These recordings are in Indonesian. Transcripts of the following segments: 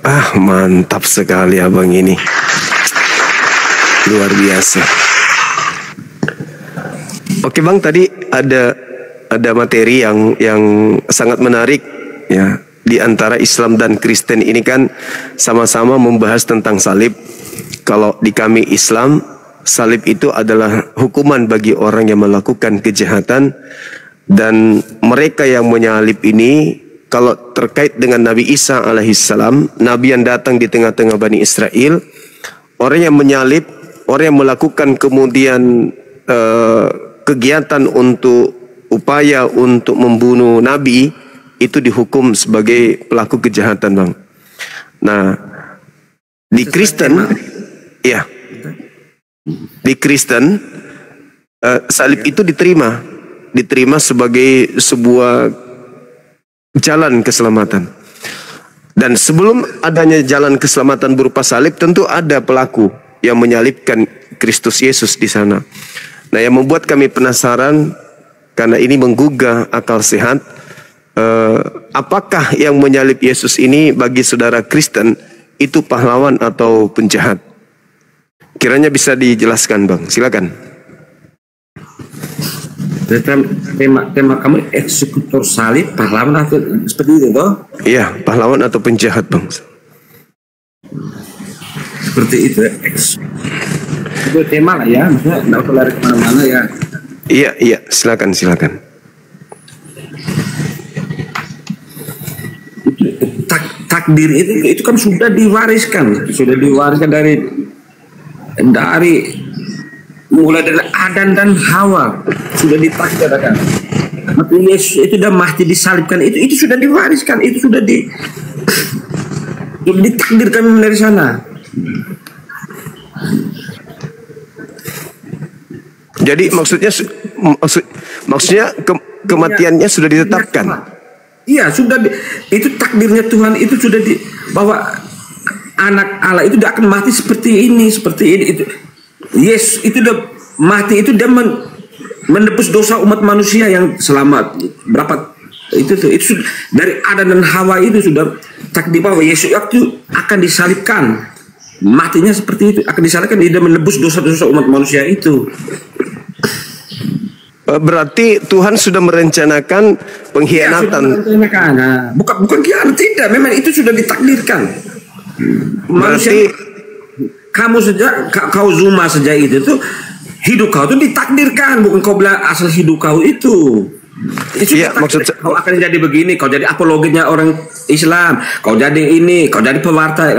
Ah, mantap sekali abang ini. Luar biasa. Oke bang, tadi ada materi yang sangat menarik ya. Di antara Islam dan Kristen ini kan sama-sama membahas tentang salib. Kalau di kami Islam, salib itu adalah hukuman bagi orang yang melakukan kejahatan, dan mereka yang menyalib ini, kalau terkait dengan Nabi Isa alaihissalam, Nabi yang datang di tengah-tengah Bani Israel, orang yang menyalib, orang yang melakukan kemudian kegiatan untuk upaya untuk membunuh Nabi, itu dihukum sebagai pelaku kejahatan bang. Nah, di Kristen, ya, di Kristen salib itu diterima sebagai sebuah jalan keselamatan. Dan sebelum adanya jalan keselamatan berupa salib, tentu ada pelaku yang menyalibkan Kristus Yesus di sana. Nah, yang membuat kami penasaran, karena ini menggugah akal sehat, apakah yang menyalib Yesus ini bagi saudara Kristen itu pahlawan atau penjahat? Kiranya bisa dijelaskan bang, silakan. Tema kamu eksekutor salib, pahlawan atau seperti itu toh? Iya, pahlawan atau penjahat bang. Seperti itu ya. Itu tema lah ya, maksudnya tidak usah lari kemana-mana ya. Iya, silakan. Takdir itu kan sudah diwariskan dari mulai dari Adam dan Hawa, sudah ditakdirkan. Mati Yesus itu sudah mati disalibkan, itu sudah diwariskan, itu sudah ditakdirkan dari sana. Jadi maksudnya kematiannya sudah ditetapkan. Iya, itu takdirnya Tuhan, itu sudah bahwa anak Allah itu tidak akan mati seperti ini. Itu Yesus itu udah mati, itu dia menebus dosa umat manusia yang selamat. Berapa itu dari Adam dan Hawa, itu sudah takdir bahwa Yesus itu akan disalibkan. Matinya seperti itu, akan disalibkan, dia menebus dosa-dosa umat manusia itu. Berarti Tuhan sudah merencanakan pengkhianatan. Ya, sudah merencanakan. Bukan khianat, tidak. Memang itu sudah ditakdirkan. Manusia, kamu kau Zuma saja itu tuh, hidup kau itu ditakdirkan, bukan kau bilang asal hidup kau itu. Iya, maksud kau akan jadi begini, kau jadi apologinya orang Islam, kau jadi ini, kau jadi pewarta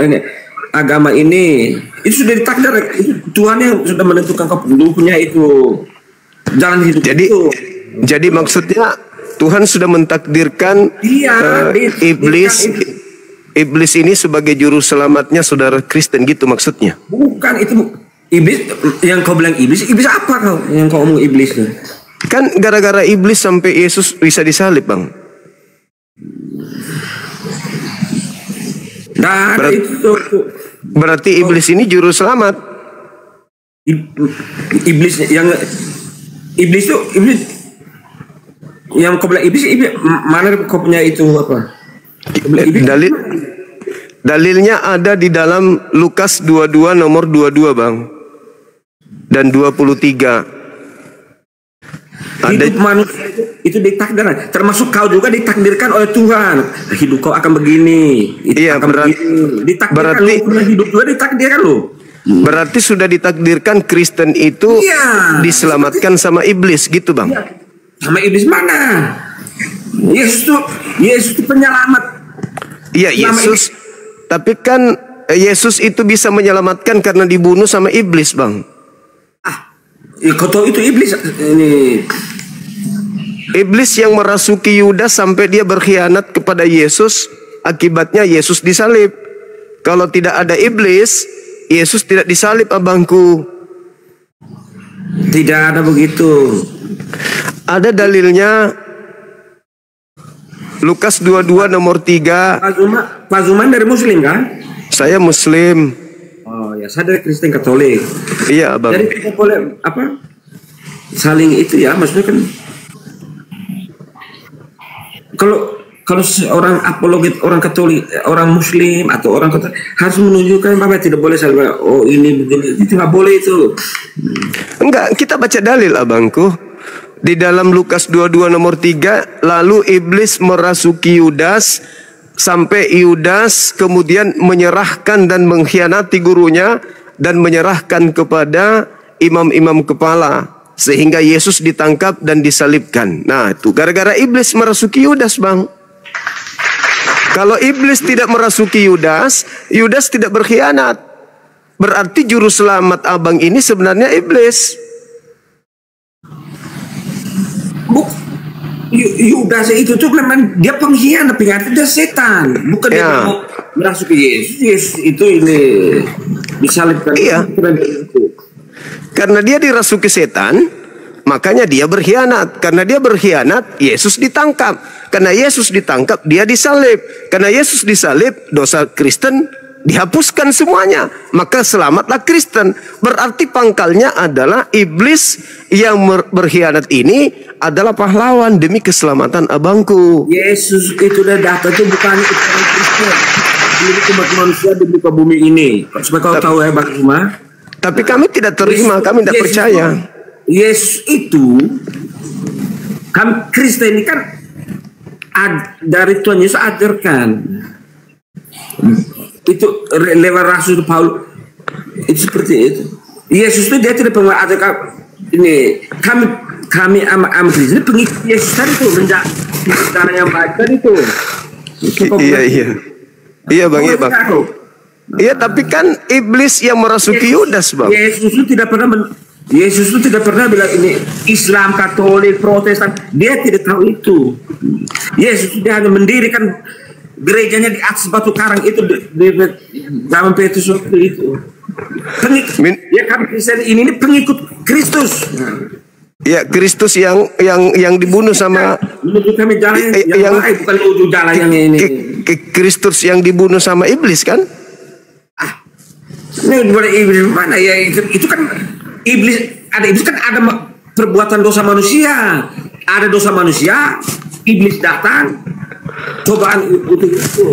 agama ini. Itu sudah ditakdirkan. Tuhan yang sudah menentukan kau punya itu jalan hidup. Jadi maksudnya Tuhan sudah mentakdirkan iblis ini sebagai juru selamatnya saudara Kristen, gitu maksudnya? Bukan, itu iblis yang kau bilang iblis apa kau yang kau omong iblis tuh? Kan gara-gara iblis sampai Yesus bisa disalib bang. Berarti iblis ini juru selamat. Iblis yang kau bilang iblis mana kau punya itu apa? Dalilnya ada di dalam Lukas 22 nomor 22 bang, dan 23. Hidup manusia itu ditakdirkan, termasuk kau juga ditakdirkan oleh Tuhan. Hidup kau akan begini. Iya, berarti hidup juga ditakdirkan loh. Berarti sudah ditakdirkan Kristen itu diselamatkan sama iblis, gitu bang? Ya. Sama iblis mana? Yesus itu penyelamat. Iya, Yesus. Tapi kan Yesus itu bisa menyelamatkan karena dibunuh sama iblis bang. Kau tahu itu iblis ini. Iblis yang merasuki Yudas sampai dia berkhianat kepada Yesus, akibatnya Yesus disalib. Kalau tidak ada iblis, Yesus tidak disalib abangku. Tidak ada begitu. Ada dalilnya. Lukas 22 nomor 3. Pak Zuman dari Muslim kan? Saya Muslim. Oh ya, saya dari Kristen Katolik. Iya abang. Jadi kita boleh apa? Saling itu ya, maksudnya kan. kalau seorang apologet, orang Katolik, orang Muslim atau orang Katolik harus menunjukkan bahwa tidak boleh saya, oh ini begini, itu nggak boleh itu. Enggak, kita baca dalil abangku. Di dalam Lukas 22 nomor 3, lalu iblis merasuki Yudas sampai Yudas kemudian menyerahkan dan mengkhianati gurunya dan menyerahkan kepada imam-imam kepala sehingga Yesus ditangkap dan disalibkan. Nah, itu gara-gara iblis merasuki Yudas, Bang. Kalau iblis tidak merasuki Yudas, Yudas tidak berkhianat. Berarti juru selamat abang ini sebenarnya iblis. Yudas itu tuh memang dia pengkhianat, dia setan, bukan dia mau merasuki Yesus. Yesus itu ini disalibkan. Iya. Karena dia dirasuki setan, makanya dia berkhianat. Karena dia berkhianat, Yesus ditangkap. Karena Yesus ditangkap, dia disalib. Karena Yesus disalib, dosa Kristen dihapuskan semuanya. Maka selamatlah Kristen. Berarti pangkalnya adalah iblis yang berkhianat ini adalah pahlawan demi keselamatan abangku. Yesus itu udah datang itu bukan orang Kristen. Ini umat manusia di muka bumi ini. Supaya kau tahu ya Bang Cuma. Tapi kami tidak terima, kami tidak percaya. Yesus itu, kami Kristen ini kan dari Tuhan Yesus ajarkan. Itu lewat Rasul Paulus itu seperti itu. Yesus itu dia tidak pernah ada ini kami amat Kristen pengikut Yesus tadi itu menjadi cara yang baik tadi itu. Iya bang. Iya tapi kan iblis yang merasuki Yudas bang. Yesus itu tidak pernah bilang ini Islam, Katolik, Protestan. Dia tidak tahu itu. Yesus dia hanya mendirikan gerejanya di atas batu karang itu di zaman Petrus waktu itu. Ya kami Kristen ini pengikut Kristus. Ya Kristus yang dibunuh sama menuju kami jalan yang baik, bukan menuju jalan yang ini. Kristus yang dibunuh sama iblis kan? Ini boleh iblis mana ya itu kan iblis kan ada perbuatan dosa manusia. Ada dosa manusia, iblis datang cobaan untuk itu.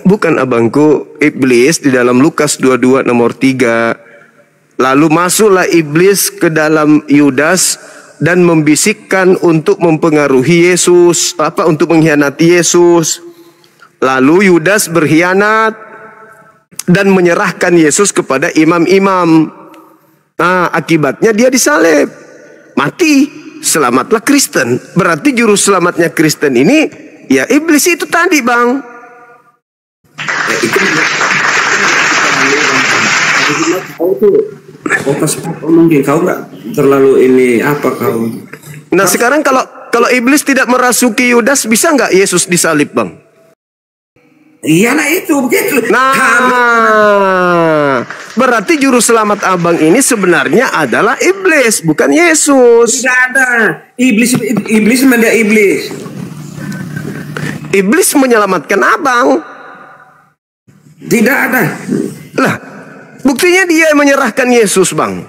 Bukan abangku, iblis di dalam Lukas 22 nomor 3. Lalu masuklah iblis ke dalam Yudas dan membisikkan untuk mempengaruhi Yesus, untuk mengkhianati Yesus. Lalu Yudas berkhianat dan menyerahkan Yesus kepada imam-imam. Nah, akibatnya dia disalib, mati. Selamatlah Kristen. Berarti juru selamatnya Kristen ini ya iblis itu tadi bang. Mungkin kau nggak terlalu ini apa kau. Nah sekarang kalau iblis tidak merasuki Yudas bisa nggak Yesus disalib bang? Iyalah itu begitu. Nah, berarti juru selamat abang ini sebenarnya adalah iblis, bukan Yesus. Tidak ada. Iblis mendia iblis. Iblis menyelamatkan abang. Tidak ada. Lah, buktinya dia menyerahkan Yesus, bang.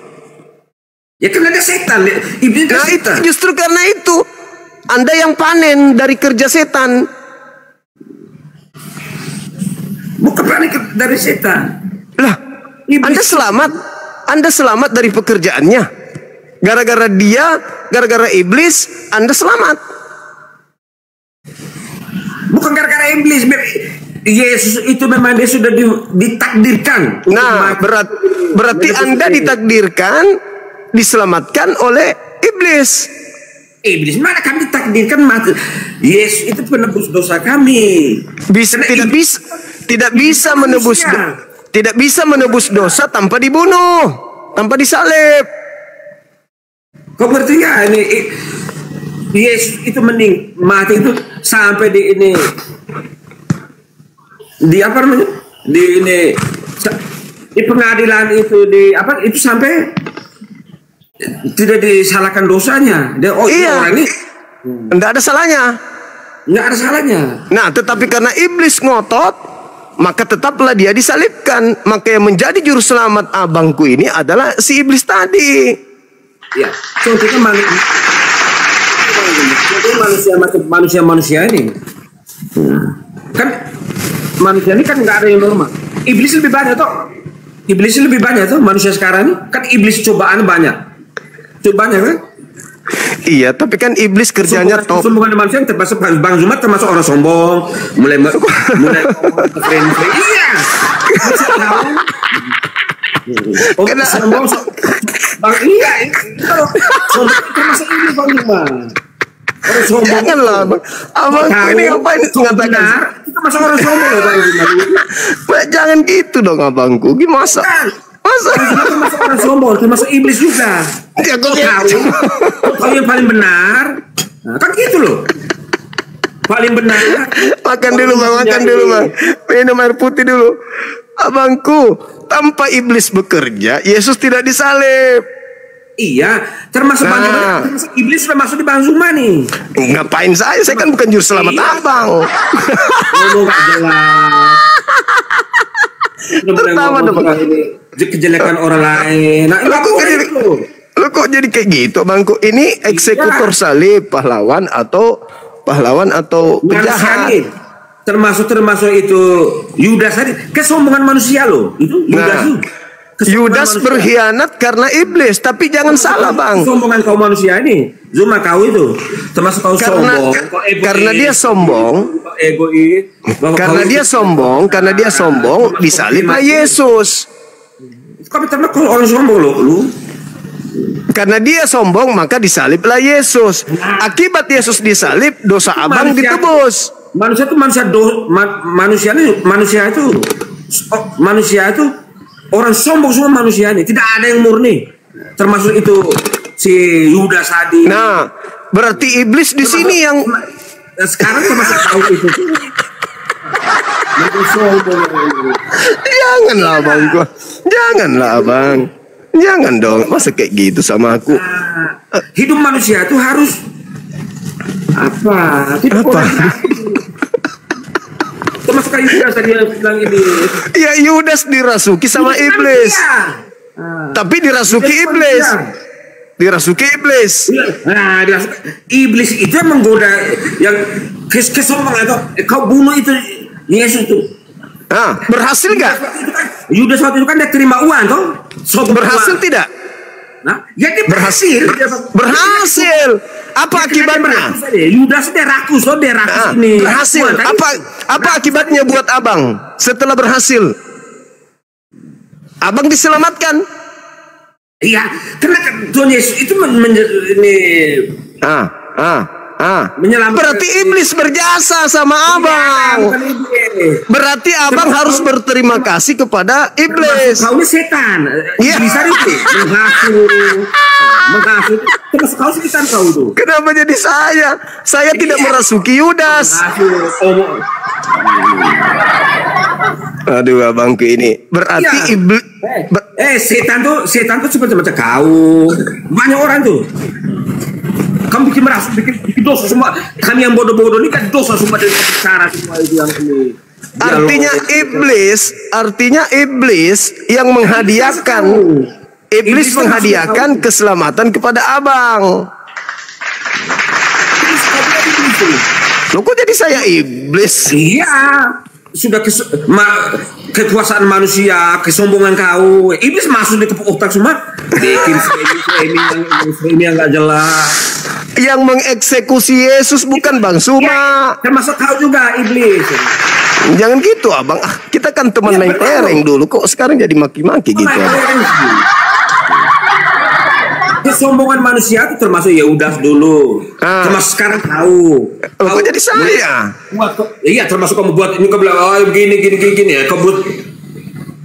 Ya karena ada setan. Iblis nah setan. Itu justru karena itu Anda yang panen dari kerja setan. Bukan panen dari setan. Lah, iblis. Anda selamat dari pekerjaannya. Gara-gara iblis, Anda selamat. Bukan gara-gara iblis. Yesus itu memang dia sudah ditakdirkan. Nah, berarti Anda ditakdirkan, diselamatkan oleh iblis. Iblis mana kami ditakdirkan mati. Yesus itu penebus dosa kami. Tidak bisa menebus dosa tanpa dibunuh, tanpa disalib. Kau berarti ya ini Yesus itu mati itu sampai di apa namanya? Di pengadilan itu itu sampai tidak disalahkan dosanya. Orang ini enggak ada salahnya. Enggak ada salahnya. Nah, tetapi karena iblis ngotot, maka tetaplah dia disalibkan. Maka yang menjadi juru selamat abangku ini adalah si iblis tadi. Ya, contohnya manusia ini. Kan manusia ini kan nggak ada yang normal. Iblis lebih banyak toh. Iblis lebih banyak tuh manusia sekarang ini. Kan iblis cobaan banyak. Cobanya kan? Iya, tapi kan iblis kerjanya top. Sombongan manusia yang termasuk Bang Zumat termasuk orang sombong, mulai iya. Kena sombong, Bang iya. Kalau sombong termasuk ini Bang Zumat. Orang sombong. Janganlah, abang ini ngapain mengatakan? Kita masuk orang sombong loh Bang Zumat. Jangan gitu dong abangku. Gimana? Masa? Termasuk orang sombong, termasuk iblis juga. Ya, kau yang paling benar. Nah, kan gitu loh. Paling benar. Makan dulu bang. Minum air putih dulu. Abangku, tanpa iblis bekerja, Yesus tidak disalib. Iya, termasuk Bang Zuma, termasuk iblis sudah masuk di Bang Zuma nih. Ngapain saya kan bukan juru selamat abang. Ngomong gak jelas. Pertama dong kejelekan orang lain. Nah, lo kok jadi kayak gitu abangku? Ini eksekutor salib, pahlawan atau penjahat? Termasuk itu Yudas tadi kesombongan manusia loh. Itu Yudas Yudas berkhianat karena iblis, tapi jangan salah bang. Kesombongan kaum manusia ini, Zuma kau itu termasuk kau sombong. Karena dia sombong, karena dia sombong, disaliblah Yesus. Kau termasuk orang sombong loh, lu. Karena dia sombong maka disaliblah Yesus. Akibat Yesus disalib, dosa abang ditebus. Manusia itu orang sombong semua manusia ini, tidak ada yang murni. Termasuk itu si Yudas tadi. Nah, berarti iblis di sini yang sekarang termasuk tahu itu. Janganlah abang. Jangan dong, masa kayak gitu sama aku. Hidup manusia itu harus apa? Termasuk kayak Yudas tadi yang bilang ini. Ya Yudas dirasuki sama iblis. Tapi dirasuki iblis. Nah, iblis itu yang menggoda, yang kesombongan atau kau bunuh itu Yesus itu. Berhasil nggak? Yudas waktu itu kan dia terima uang toh. Berhasil tidak? Nah, ya dia berhasil. Apa akibatnya? Yudas dia rakus ini. Berhasil. Apa akibatnya buat abang setelah berhasil? Abang diselamatkan. Iya, karena Tuhan Yesus itu menyelamatkan. Berarti iblis berjasa sama abang. Berarti abang harus berterima kasih kepada iblis. Kau ini setan. Bisa itu menghasut. Terus kau setan kau itu. Kenapa jadi saya? Saya tidak merasuki Yudas. Aduh abangku ini. Berarti iblis. Setan tuh seperti macam kau. Banyak orang tuh. Kamu bikin dosa semua. Kami yang bodoh-bodoh ini kan dosa semua dari cara semua itu yang ini. Artinya iblis yang menghadiahkan. Iblis menghadiahkan keselamatan kepada abang. Loh kok jadi saya iblis? Iya. Sudah kekuasaan manusia, kesombongan kau. Iblis masuk di tepuk otak semua. Bikin ini yang gak jelas. Yang mengeksekusi Yesus bukan Bang Zuma. Termasuk kau juga iblis. Jangan gitu abang. Kita kan teman main tereng dulu. Kok sekarang jadi maki-maki gitu abang? Kesombongan manusia itu termasuk Yudas dulu. Termasuk sekarang tahu. Kok jadi saya? Iya, termasuk kamu buat ini, kau bilang begini ya. Kau buat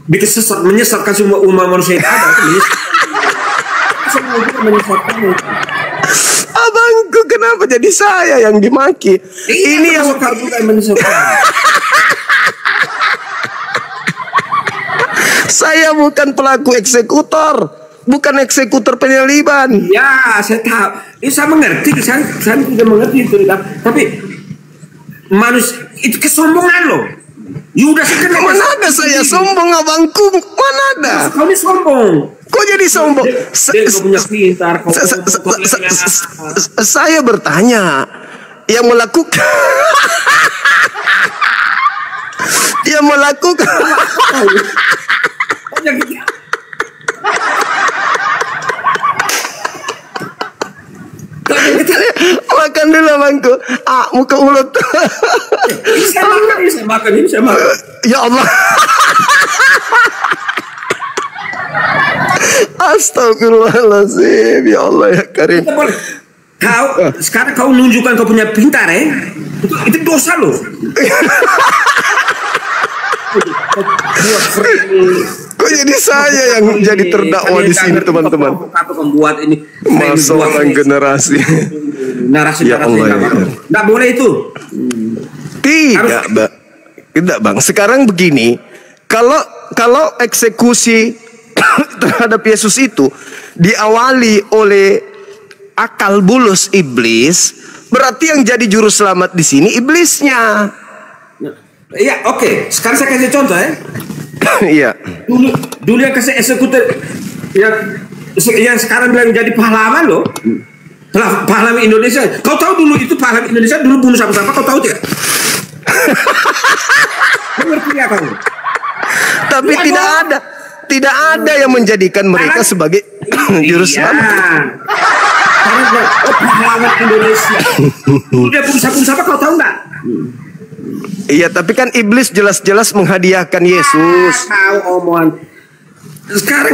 bikin menyesatkan semua umat manusia yang ada. Menyesatkan. Abangku kenapa jadi saya yang dimaki? Ini yang saya bukan pelaku eksekutor. Bukan eksekutor penyaliban. Ya, saya tahu. Ini saya mengerti. Saya tidak mengerti itu. Tapi manusia itu kesombongan loh. Yudas itu mana ada saya sombong abangku? Mana ada? Kau ini sombong. Kok Kok jadi sombong? Kau punya pintar, Saya bertanya, yang melakukan yang melakukan makan dulu bangku. Muka mulut. Saya makan. Ya Allah. Astagfirullahaladzim. Ya Allah ya Karim. Sekarang kau menunjukkan kau punya pintar, itu dosa loh. Kok jadi saya yang jadi terdakwa di sini, teman-teman? Membuat ini masalah generasi. Narasi Ya Allah, ya. Nggak boleh itu. Tidak, Bang. Sekarang begini, kalau eksekusi terhadap Yesus itu diawali oleh akal bulus iblis, berarti yang jadi juru selamat di sini iblisnya. Iya, oke. Sekarang saya kasih contoh ya. Iya. Dulu yang kasih eksekutor yang sekarang bilang jadi pahlawan loh. Pahlawan Indonesia. Kau tahu dulu itu pahlawan Indonesia dulu bunuh siapa-siapa, kau tahu tidak? Mengerti ya kamu? Tapi tidak ada yang menjadikan mereka sebagai juru selamat. Pahlawan Indonesia. Dia bunuh siapa-siapa, kau tahu nggak? Iya, tapi kan iblis jelas-jelas menghadiahkan Yesus. Tahu omongan. Sekarang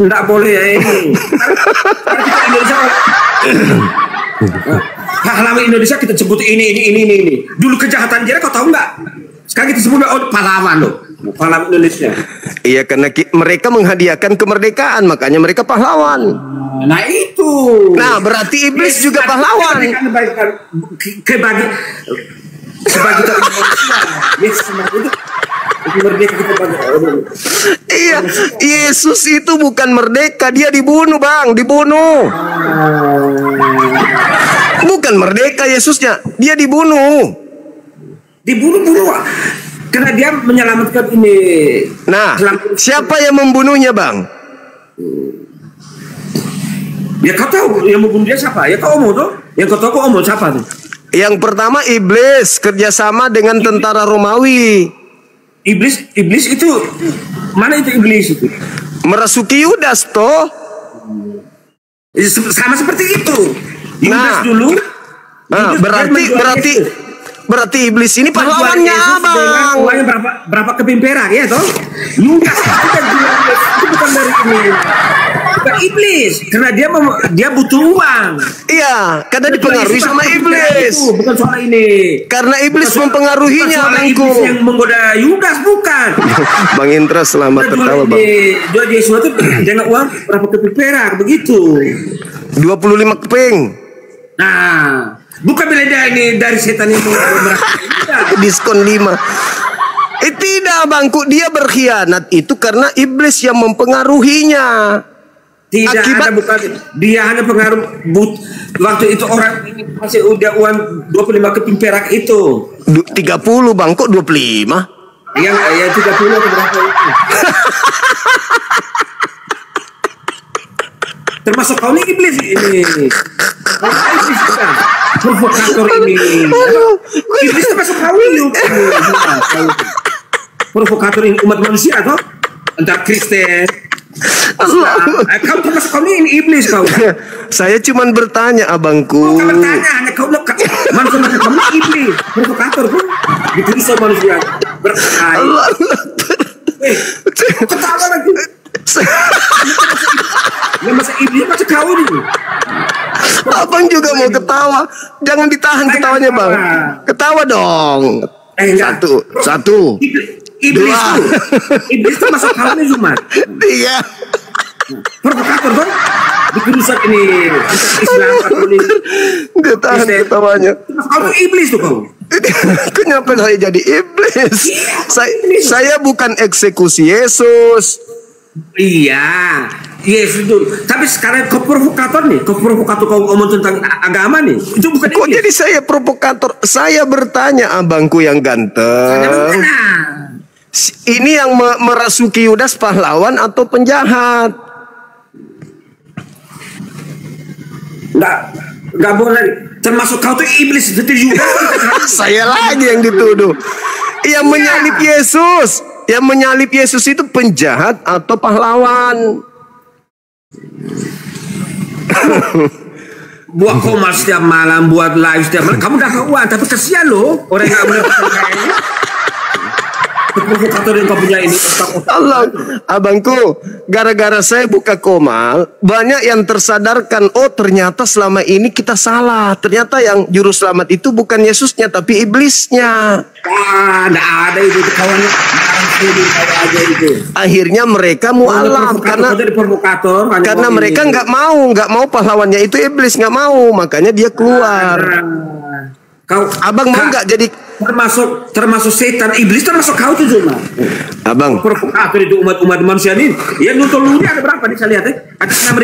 enggak boleh ya ini. Indonesia, pahlawan Indonesia kita sebut ini. Dulu kejahatan dia kau tahu nggak? Sekarang kita sebut pahlawan loh. Pahlawan Indonesia. Iya, karena mereka menghadiahkan kemerdekaan, makanya mereka pahlawan. Nah itu. Nah, berarti iblis juga pahlawan. Sebagai manusia, merdeka kita Iya, Yesus itu bukan merdeka, dia dibunuh, Bang, dibunuh. Bukan merdeka Yesusnya, dia dibunuh. Dibunuh karena dia menyelamatkan ini. Nah, siapa yang membunuhnya, Bang? Ya kau tahu yang membunuh dia siapa? Ya kau omong tuh. Yang kau tahu kau omong siapa tuh? Yang pertama iblis kerjasama dengan tentara Romawi. Iblis itu mana itu iblis itu? Merasuki Yudas toh. Sama seperti itu. Yudas dulu. Nah, berarti iblis ini pahlawannya, Bang. Uangnya berapa keping perak ya toh? Yudas itu bukan dari ini. Bukan iblis, karena dia butuh uang. Iya, karena dipengaruhi sama iblis. Bukan soal ini. Karena iblis mempengaruhinya, Bangku. Iblis yang menggoda Yudas bukan. Bang Indra selamat tertawa, Bang. Jual Yesus itu dengan uang berapa keping perak begitu? 25 keping. Nah, bukan bila dia ini dari setan yang diskon 5. Tidak, Bangku, dia berkhianat itu karena iblis yang mempengaruhinya. Tidak ada, bukan dia hanya pengaruh waktu itu orang ini masih udah uang 25 keping perak itu 30, Bang, kok 25? Yang 30 atau berapa itu? Termasuk kau nih iblis ini. Iblis juga provokator ini. Iblis termasuk kau ini. Provokator ini umat manusia toh, entah Kristen. Kau termasuk kau ini iblis kau. Saya cuman bertanya, abangku. Kau bertanya, hanya kau manusia kamu iblis, provokator pun ditulis sama manusia berkata. Ketawa lagi. Ya masa iblis macam kau ini. Abang juga mau ketawa. Jangan ditahan ketawanya, Bang. Ketawa dong. Satu. Iblis itu. Iblis itu masuk kau ini cuma. 3. Provokator dong. Di kerusak ini Islam atau ini. Dia tahan ketawanya. Kau itu iblis tuh kau. Kenapa saya jadi iblis? Saya bukan eksekusi Yesus. Iya, Yesus itu. Tapi sekarang kau provokator nih. Kau provokator, kau ngomong tentang agama nih. Itu bukan kok iblis. Jadi saya provokator? Saya bertanya, abangku yang ganteng. Ini yang merasuki Yudas pahlawan atau penjahat? Nggak boleh. Termasuk kau tuh iblis itu juga. Saya lagi yang dituduh. Yang menyalip Yesus. Yang menyalip Yesus itu penjahat atau pahlawan? Buat komal setiap malam, buat live setiap malam. Kamu udah keuangan, tapi kasihan loh orang yang nggak boleh kayaknya. Provokator yang kau punya ini. Allah, abangku, gara-gara saya buka Komal, banyak yang tersadarkan, oh ternyata selama ini kita salah. Ternyata yang juru selamat itu bukan Yesusnya, tapi iblisnya. Nggak ada itu kawannya. Aja itu. Akhirnya mereka mualaf karena mereka nggak mau pahlawannya itu iblis, nggak mau, makanya dia keluar. Abang mau nggak jadi termasuk setan iblis termasuk kau tuh cuma abang provokator itu umat manusia ini ya nonton lu ada berapa nih saya lihat ada 6.000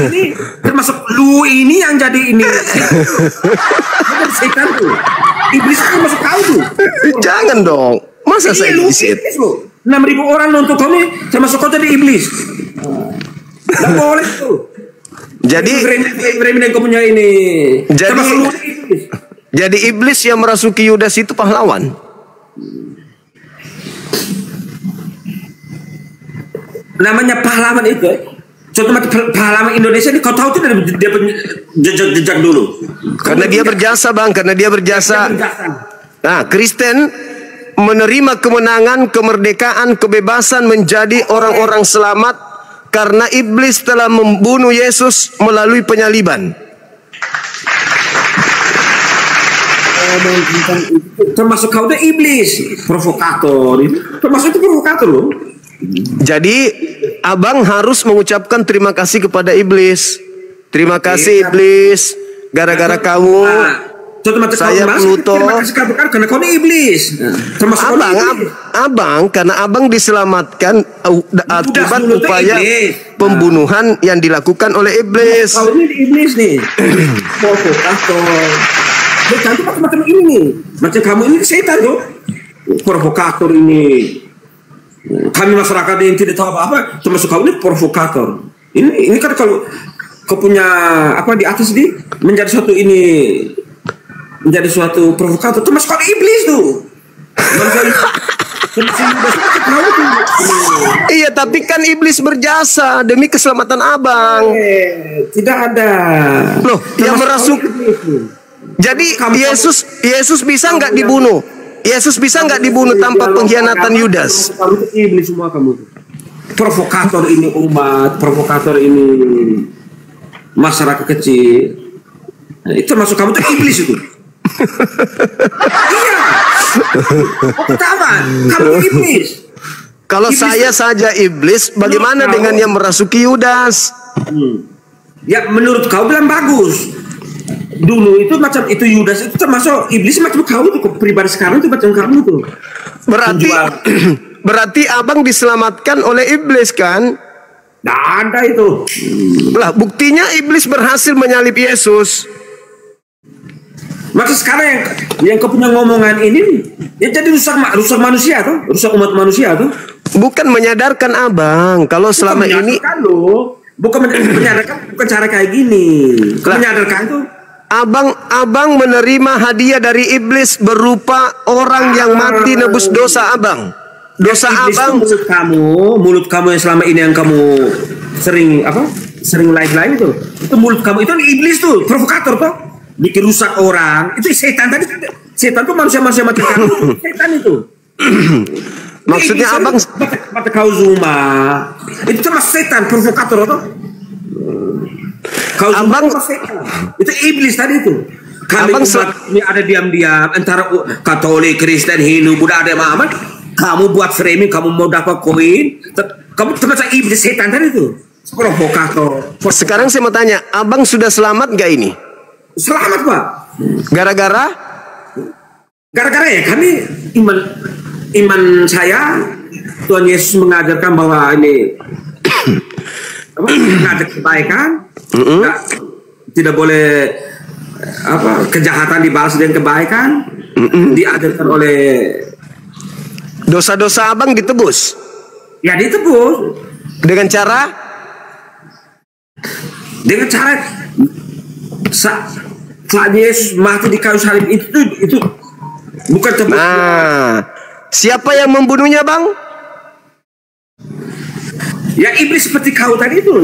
ini termasuk lu ini yang jadi ini setan tuh iblis itu masuk kau tuh jangan dong masa saya iblis 6.000 orang nonton kau nih termasuk kau jadi iblis nggak boleh tuh. Jadi yang kau punya ini. Jadi iblis yang merasuki Yudas itu pahlawan. Namanya pahlawan itu. Contoh pahlawan Indonesia ini kau tahu tuh dia jejak dulu. Karena dia berjasa bang, karena dia berjasa. Nah, Kristen menerima kemenangan, kemerdekaan, kebebasan menjadi orang-orang selamat. Karena iblis telah membunuh Yesus melalui penyaliban. Termasuk kau udah iblis, provokator. Termasuk itu provokator loh. Jadi abang harus mengucapkan terima kasih kepada iblis. Terima kasih iblis, gara-gara kamu. Saya Pluto. Karena kau ini iblis. Abang karena abang diselamatkan akibat upaya pembunuhan yang dilakukan oleh iblis. Kau ini iblis nih. Provokator. Cantik macam ini nih. Macam kamu ini setan tuh. Provokator ini. Kami masyarakat yang tidak tahu apa-apa, termasuk kau ini provokator. Ini kan kalau kau punya apa di atas ini menjadi suatu provokator, termasuk kau iblis tuh. Iya, tapi kan iblis berjasa demi keselamatan abang. Tidak ada. Loh, yang merasuk. Jadi Yesus bisa nggak dibunuh? Yesus bisa nggak dibunuh tanpa pengkhianatan Yudas? Kamu iblis semua kamu. Provokator ini umat, provokator ini masyarakat kecil. Nah, itu masuk kamu tuh iblis itu. Iya. Pertama, kamu iblis. Kalau iblis saya saja iblis, bagaimana dengan yang merasuki Yudas? Ya menurut kau bilang bagus. Dulu itu macam itu Yudas itu termasuk iblis macam kau itu pribadi sekarang itu macam kamu tuh. Berarti abang diselamatkan oleh iblis kan? Nggak ada itu. Lah buktinya iblis berhasil menyalip Yesus. Maka sekarang yang kau punya ngomongan ini ya jadi rusak manusia tuh, rusak umat manusia tuh. Bukan menyadarkan abang kalau selama ini bukan menyadarkan, bukan cara kayak gini. Menyadarkan tuh abang menerima hadiah dari iblis berupa orang yang mati nebus dosa abang. Dosa abang mulut kamu yang selama ini yang kamu sering live itu mulut kamu itu iblis tuh, provokator tuh. Bikin rusak orang itu setan tadi. Setan tuh manusia mati kamu setan itu. Maksudnya abang mata kau Zuma itu cuma setan provokator tuh. Kau abang setan itu iblis tadi itu. Kami ini ada diam-diam antara Katolik, Kristen, Hindu, Buddha ada Muhammad. Kamu buat framing, kamu mau dapat koin, kamu termasuk iblis setan tadi itu. Provokator. Sekarang saya mau tanya, abang sudah selamat gak ini? Selamat Pak. Gara-gara ya kami iman saya Tuhan Yesus mengajarkan bahwa ini mengajar kebaikan, tidak boleh kejahatan dibalas dengan kebaikan, diajarkan oleh Dosa-dosa abang ditebus. Ya ditebus. Dengan cara saat Yesus mati di kayu salib itu bukan tebus. Nah, siapa yang membunuhnya, Bang? Ya iblis seperti kau tadi itu.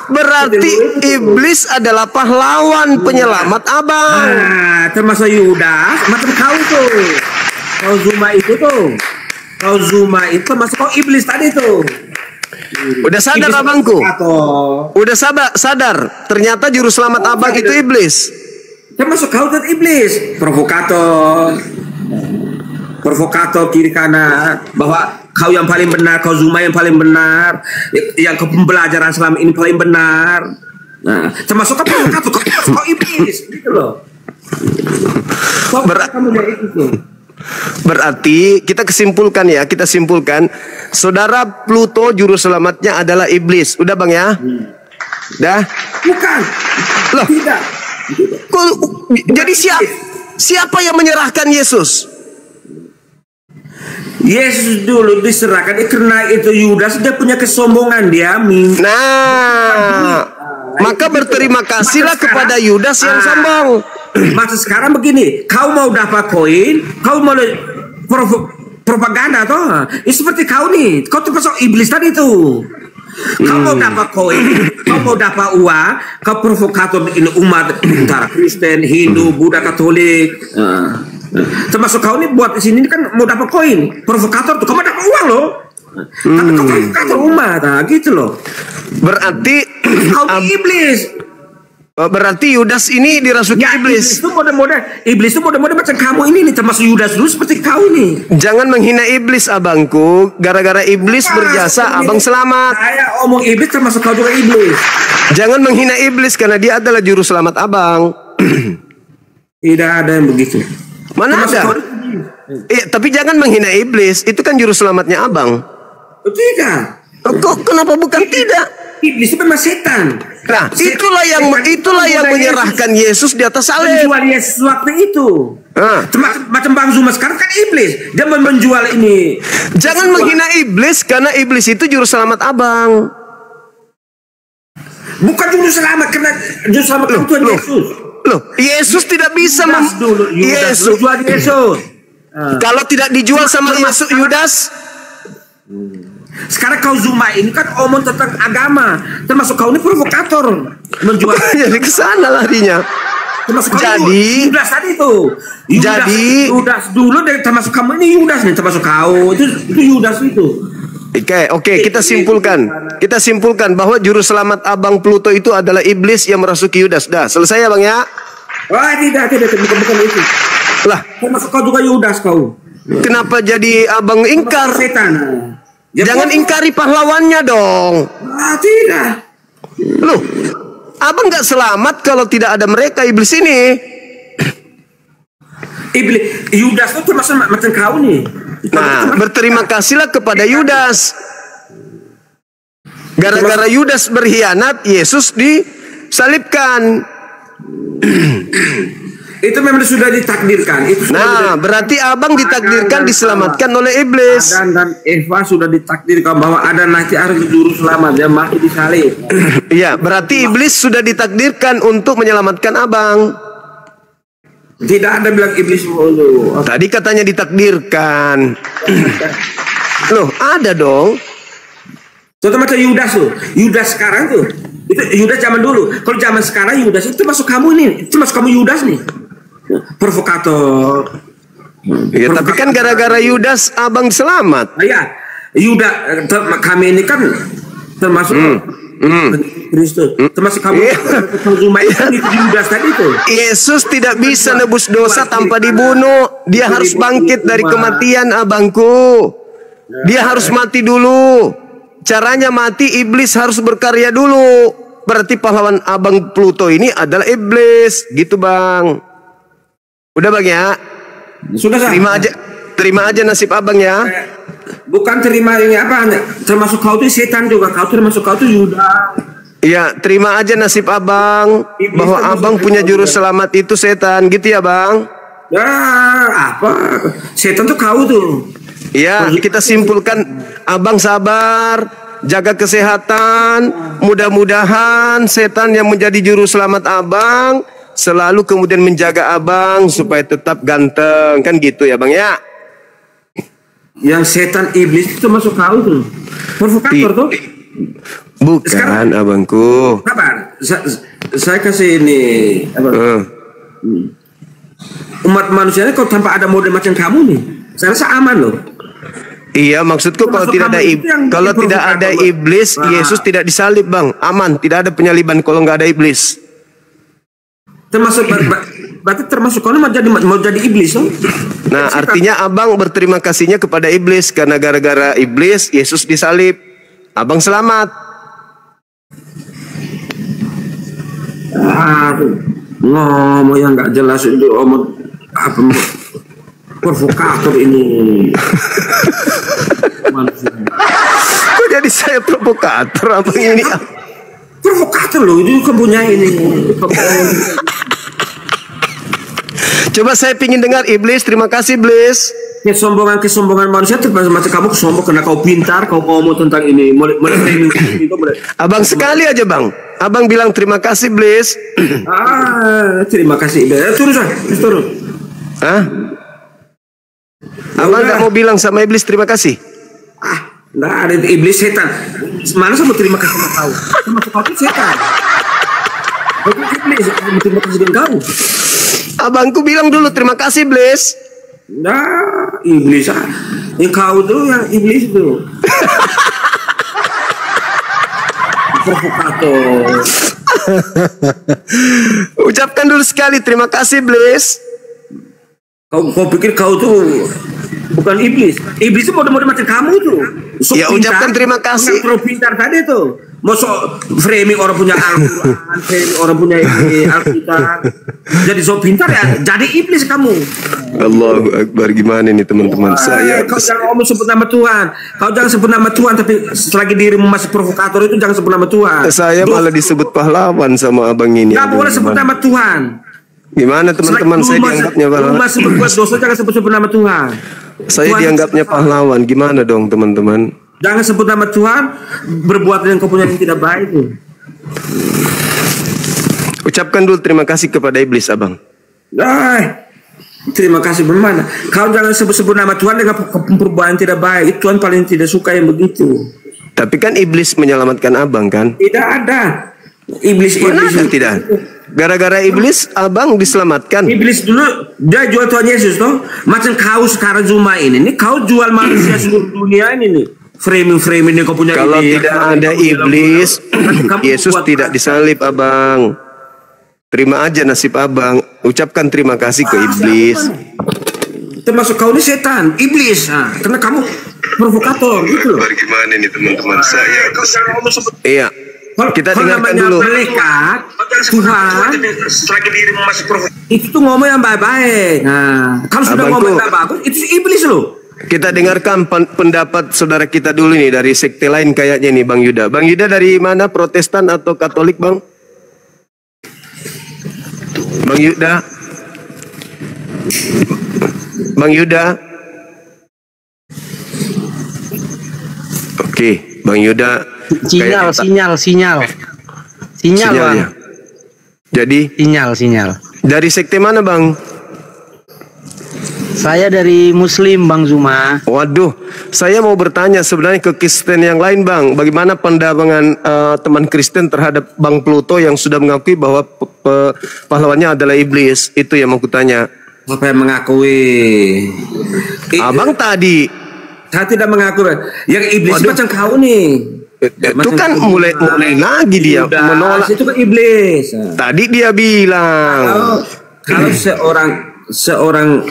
Berarti iblis adalah pahlawan penyelamat abang. Termasuk Yudas, macam kau tuh. Kau Zuma itu tuh. Kau Zuma itu termasuk kau iblis tadi tuh. Udah sadar iblis abangku? Udah sadar. Ternyata juru selamat abang itu iblis. Termasuk kau tadi iblis. Provokator kiri kanan, bahwa kau yang paling benar, kau Zuma yang paling benar, yang pembelajaran selama ini paling benar. Nah, termasuk kau iblis, gitu loh. Berarti kita simpulkan, saudara Pluto juru selamatnya adalah iblis. Udah Bang ya? Dah? Bukan. Loh. Tidak. Jadi siapa yang menyerahkan Yesus? Yesus dulu diserahkan karena itu Yudas dia punya kesombongan dia. Maka berterima kasihlah kepada Yudas yang sombong. Masa sekarang begini, kau mau dapat koin, kau mau propaganda toh? Seperti kau nih, kau termasuk iblis tadi tuh. Kau mau dapat koin, kau mau dapat uang, kau provokator ini umat antara Kristen, Hindu, Buddha, Katolik. Termasuk kau nih buat di sini kan mau dapat koin, provokator tuh, kau mau dapat uang loh. Tapi kau provokator umat, gitu loh. Berarti kau iblis. Berarti Yudas ini dirasuki iblis. Iblis itu model-model macam kamu ini nih, termasuk Yudas dulu seperti kau ini. Jangan menghina iblis abangku. Gara-gara iblis berjasa abang selamat. Saya omong iblis termasuk kau juga iblis. Jangan menghina iblis karena dia adalah juru selamat abang. Tidak ada yang begitu. Mana ada? Tapi jangan menghina iblis. Itu kan juru selamatnya abang. Tidak. Kok kenapa bukan tidak? Iblis itu memang setan. Nah, itulah yang menyerahkan Yesus di atas salib. Menjual Yesus waktu itu. Macam Bang Zuma sekarang kan iblis. Dia menjual ini. Jangan menghina iblis karena iblis itu juru selamat abang. Bukan juru selamat karena juru selamat itu Tuhan Yesus. Loh, Yesus tidak bisa Yesus jual Yesus. Kalau tidak dijual sama Yesus Yudas. Sekarang kau Zuma ini kan omong tentang agama, termasuk kau ini provokator menjual. Jadi ke sana larinya. Termasuk jadi Yudas tadi itu. Yudas dulu dari termasuk kamu ini Yudas nih, termasuk kau itu Yudas itu. Oke, kita simpulkan bahwa juru selamat abang Pluto itu adalah iblis yang merasuki Yudas. Dah, selesai ya Bang ya? Wah, tidak, bukan itu. Lah, termasuk kau juga Yudas kau. Kenapa jadi abang ingkar? Setan. Jangan ingkari pahlawannya dong. Tidak. Loh, abang nggak selamat kalau tidak ada mereka iblis ini. Iblis Yudas itu termasuk macam kau nih. Nah, berterima kasihlah kepada Yudas. Gara-gara Yudas berkhianat, Yesus disalibkan. Itu memang sudah ditakdirkan. Berarti abang ditakdirkan diselamatkan oleh iblis. Adam dan Eva sudah ditakdirkan bahwa ada nanti ada juru selamat yang mati disalib. Iya, berarti iblis sudah ditakdirkan untuk menyelamatkan abang. Tidak ada bilang iblis dulu. Tadi katanya ditakdirkan. Loh, ada dong. Contoh macam Yudas tuh. Yudas sekarang tuh. Itu Yudas zaman dulu. Kalau zaman sekarang Yudas itu masuk kamu ini. Itu masuk kamu Yudas nih. Provokator. Ya, tapi kan gara-gara Yudas abang selamat. Iya. Yudas kami ini kan termasuk Kristus. Termasuk kamu Zuma itu Yudas tadi itu. Yesus tidak bisa nebus dosa tanpa dibunuh. Dia harus bangkit dari kematian abangku. Dia harus mati dulu. Caranya mati, iblis harus berkarya dulu. Berarti pahlawan abang Pluto ini adalah iblis. Gitu Bang. Udah Bang ya. Sudah sah. Terima aja nasib abang ya. Bukan terima ini apa? Termasuk kau tuh setan juga. Kau termasuk kau tuh Yudas. Iya, terima aja nasib abang. Bahwa abang punya juru selamat itu setan. Gitu ya Bang. Ya apa? Setan tuh kau tuh. Ya, kita simpulkan, abang sabar, jaga kesehatan, mudah-mudahan setan yang menjadi juru selamat abang selalu kemudian menjaga abang supaya tetap ganteng, kan gitu ya bang ya? Yang setan iblis itu masuk kau tuh, provokator tuh. Bukan Sekarang, abangku. sabar, saya kasih ini apa? Umat manusia kalau tanpa ada model macam kamu nih, saya rasa aman loh. Iya, maksudku kalau tidak ada tidak ada iblis, Yesus tidak disalib bang, aman, tidak ada penyaliban kalau nggak ada iblis. Termasuk berarti termasuk kalau mau jadi iblis loh. Nah, artinya abang berterima kasihnya kepada iblis karena gara-gara iblis Yesus disalib, abang selamat. Ngomong yang nggak jelas itu omong apa provokator ini. Kok jadi saya provokator abang ini? Provokator loh, itu kan punya ini. Coba saya pingin dengar iblis, terima kasih iblis. Kesombongan manusia termasuk macam kamu kesombong karena kau pintar, kau ngomong tentang ini. Abang sekali aja bang, abang bilang terima kasih iblis. Terima kasih iblis. Turun. Hah? Abang nggak mau bilang sama iblis terima kasih? Nggak ada iblis setan. Mana sama terima kasih sama kau? Termasuk kau itu setan. Kau itu iblis, terima kasih dengan kau. Abangku bilang dulu terima kasih iblis. Nah, iblis yang kau tuh yang iblis itu. Provokator. Ucapkan dulu sekali terima kasih iblis. Kau pikir kau tuh bukan iblis? Iblis itu model-model macam kamu tuh. Ya ucapkan terima kasih. Terlalu pintar tadi tuh. Masuk framing orang punya Al-Quran, framing orang punya Alkitab. Jadi so pintar ya, jadi iblis kamu. Allahu Akbar, gimana nih teman-teman saya? Kau jangan ngomong sebut nama Tuhan. Kau jangan sebut nama Tuhan, tapi selagi dirimu masih provokator itu jangan sebut nama Tuhan. Saya malah disebut pahlawan sama abang ini. Gak boleh sebut nama Tuhan. Gimana teman-teman, saya dianggapnya pahlawan. Masih berbuat dosa, jangan sebut nama Tuhan. Saya dianggapnya pahlawan, gimana dong teman-teman? Jangan sebut nama Tuhan, berbuat yang kau punya yang tidak baik itu. Ucapkan dulu terima kasih kepada iblis abang. Terima kasih bagaimana? Kau jangan sebut-sebut nama Tuhan dengan perbuatan tidak baik. Tuhan paling tidak suka yang begitu. Tapi kan iblis menyelamatkan abang kan? Tidak ada. Iblis tidak. Gara-gara iblis abang diselamatkan. Iblis dulu dia jual Tuhan Yesus toh. Macam kau sekarang Zuma ini kau jual manusia seluruh dunia ini nih. Framing kau punya. Kalau tidak ada iblis, Yesus tidak disalib abang. Terima aja nasib abang. Ucapkan terima kasih ke iblis. Termasuk kau ini setan, iblis. Karena kamu provokator gitu loh. Bagaimana nih teman-teman saya? Iya. Kita dengarkan dulu. Malaikat, Tuhan, itu tuh ngomong yang baik-baik. Nah, kalau sudah ngomong yang bagus, itu iblis loh. Kita dengarkan pendapat saudara kita dulu nih dari sekte lain kayaknya nih Bang Yuda. Bang Yuda dari mana? Protestan atau Katolik Bang? Bang Yuda. Bang Yuda. Oke, Bang Yuda. Sinyal Bang. Ya. Jadi Sinyal. Dari sekte mana Bang? Saya dari Muslim Bang Zuma. Waduh, saya mau bertanya sebenarnya ke Kristen yang lain Bang. Bagaimana pandangan teman Kristen terhadap Bang Pluto yang sudah mengakui bahwa pahlawannya adalah iblis? Itu yang mau kutanya. Apa yang mengakui? Abang tadi. Saya tidak mengakui. Yang iblis macam kau nih. Itu kan mulai lagi dia menolak. Itu kan iblis. Tadi dia bilang. Kalau seorang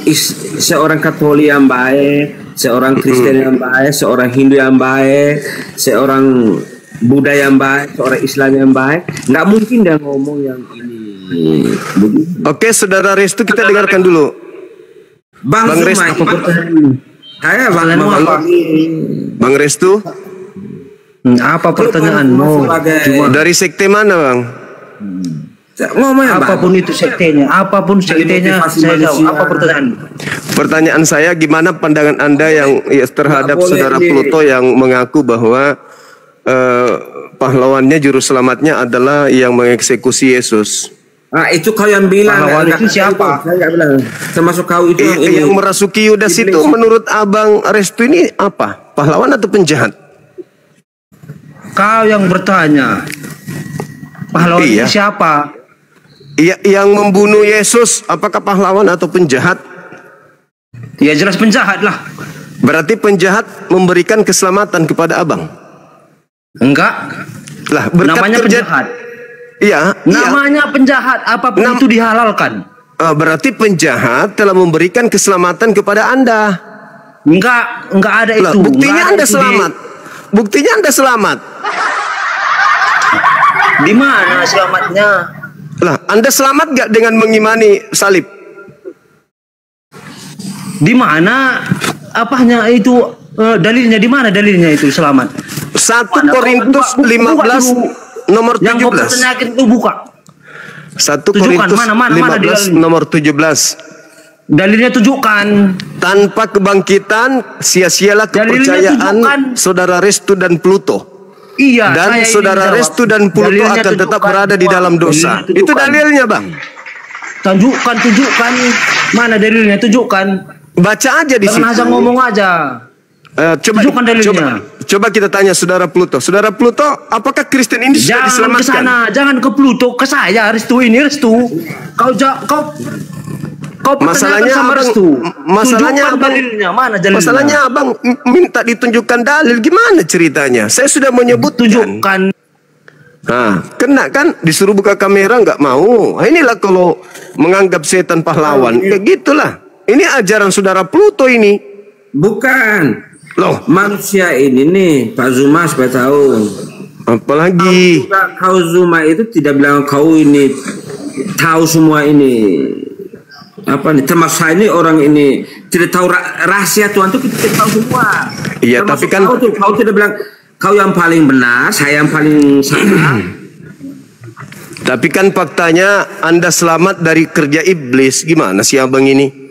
Katolik yang baik, seorang Kristen yang baik, seorang Hindu yang baik, seorang Buddha yang baik, seorang Islam yang baik, nggak mungkin dia ngomong yang ini. Oke, saudara Restu, kita dengarkan dulu. Bang Restu, saya Bang Restu, apa pertanyaanmu? dari sekte mana Bang? Ngomongnya Apapun itu sektenya, saya jawab. Apa pertanyaan? Pertanyaan saya, gimana pandangan Anda yang terhadap saudara Pluto yang mengaku bahwa pahlawannya juru selamatnya adalah yang mengeksekusi Yesus? Nah, itu kau yang bilang. Pahlawan itu siapa? Saya nggak bilang. Termasuk kau itu Yang merasuki Yudas itu menurut Abang Restu ini apa? Pahlawan atau penjahat? Kau yang bertanya. Pahlawan itu siapa? Iya, yang membunuh Yesus, apakah pahlawan atau penjahat? Ya jelas penjahat lah. Berarti penjahat memberikan keselamatan kepada Abang? Enggak. Lah, berkat Namanya kerja... penjahat. Iya. Namanya penjahat, apapun itu dihalalkan. Berarti penjahat telah memberikan keselamatan kepada Anda. Enggak ada Lah, itu. buktinya Enggak Anda itu selamat. Buktinya Anda selamat. Di mana selamatnya? Lah, Anda selamat gak dengan mengimani salib? Di mana apanya itu dalilnya, di mana dalilnya itu selamat? 1 Korintus 15 nomor 17. Yang kau pertanyakan itu buka. 1 Tunjukkan, Korintus mana 15 nomor 17. Dalilnya tunjukkan. Tanpa kebangkitan sia-sialah kepercayaan saudara Restu dan Pluto. Iya. Dan saudara Restu dan Pluto akan tetap berada di dalam dosa. Itu dalilnya, Bang. Tunjukkan. Mana dalilnya? Tunjukkan. Baca aja di situ. Jangan asal ngomong aja. Tunjukkan dalilnya. Coba kita tanya saudara Pluto. Saudara Pluto, apakah Kristen ini sudah Jangan ke diselamatkan? sana, jangan ke Pluto, ke saya. Restu ini Restu. Kau Masalahnya sama abang, Restu. masalahnya Tunjukkan abang, dalilnya. Mana dalilnya? masalahnya abang minta ditunjukkan dalil, gimana ceritanya? Saya sudah menyebutkan. Tunjukkan. Nah, kena kan disuruh buka kamera nggak mau. Nah, inilah kalau menganggap setan pahlawan, kayak gitulah. Ini ajaran saudara Pluto ini. bukan. Loh, Manusia ini nih, Pak Zuma supaya tahu. apalagi Kau Zuma itu tidak bilang kau ini tahu semua ini. Apa nih, termasuk saya ini orang ini tidak tahu rahasia Tuhan itu, kita tidak tahu semua. Iya, Termasuk tapi kan kau tidak bilang kau yang paling benar, saya yang paling salah. tapi kan faktanya Anda selamat dari kerja iblis. Gimana sih abang ini?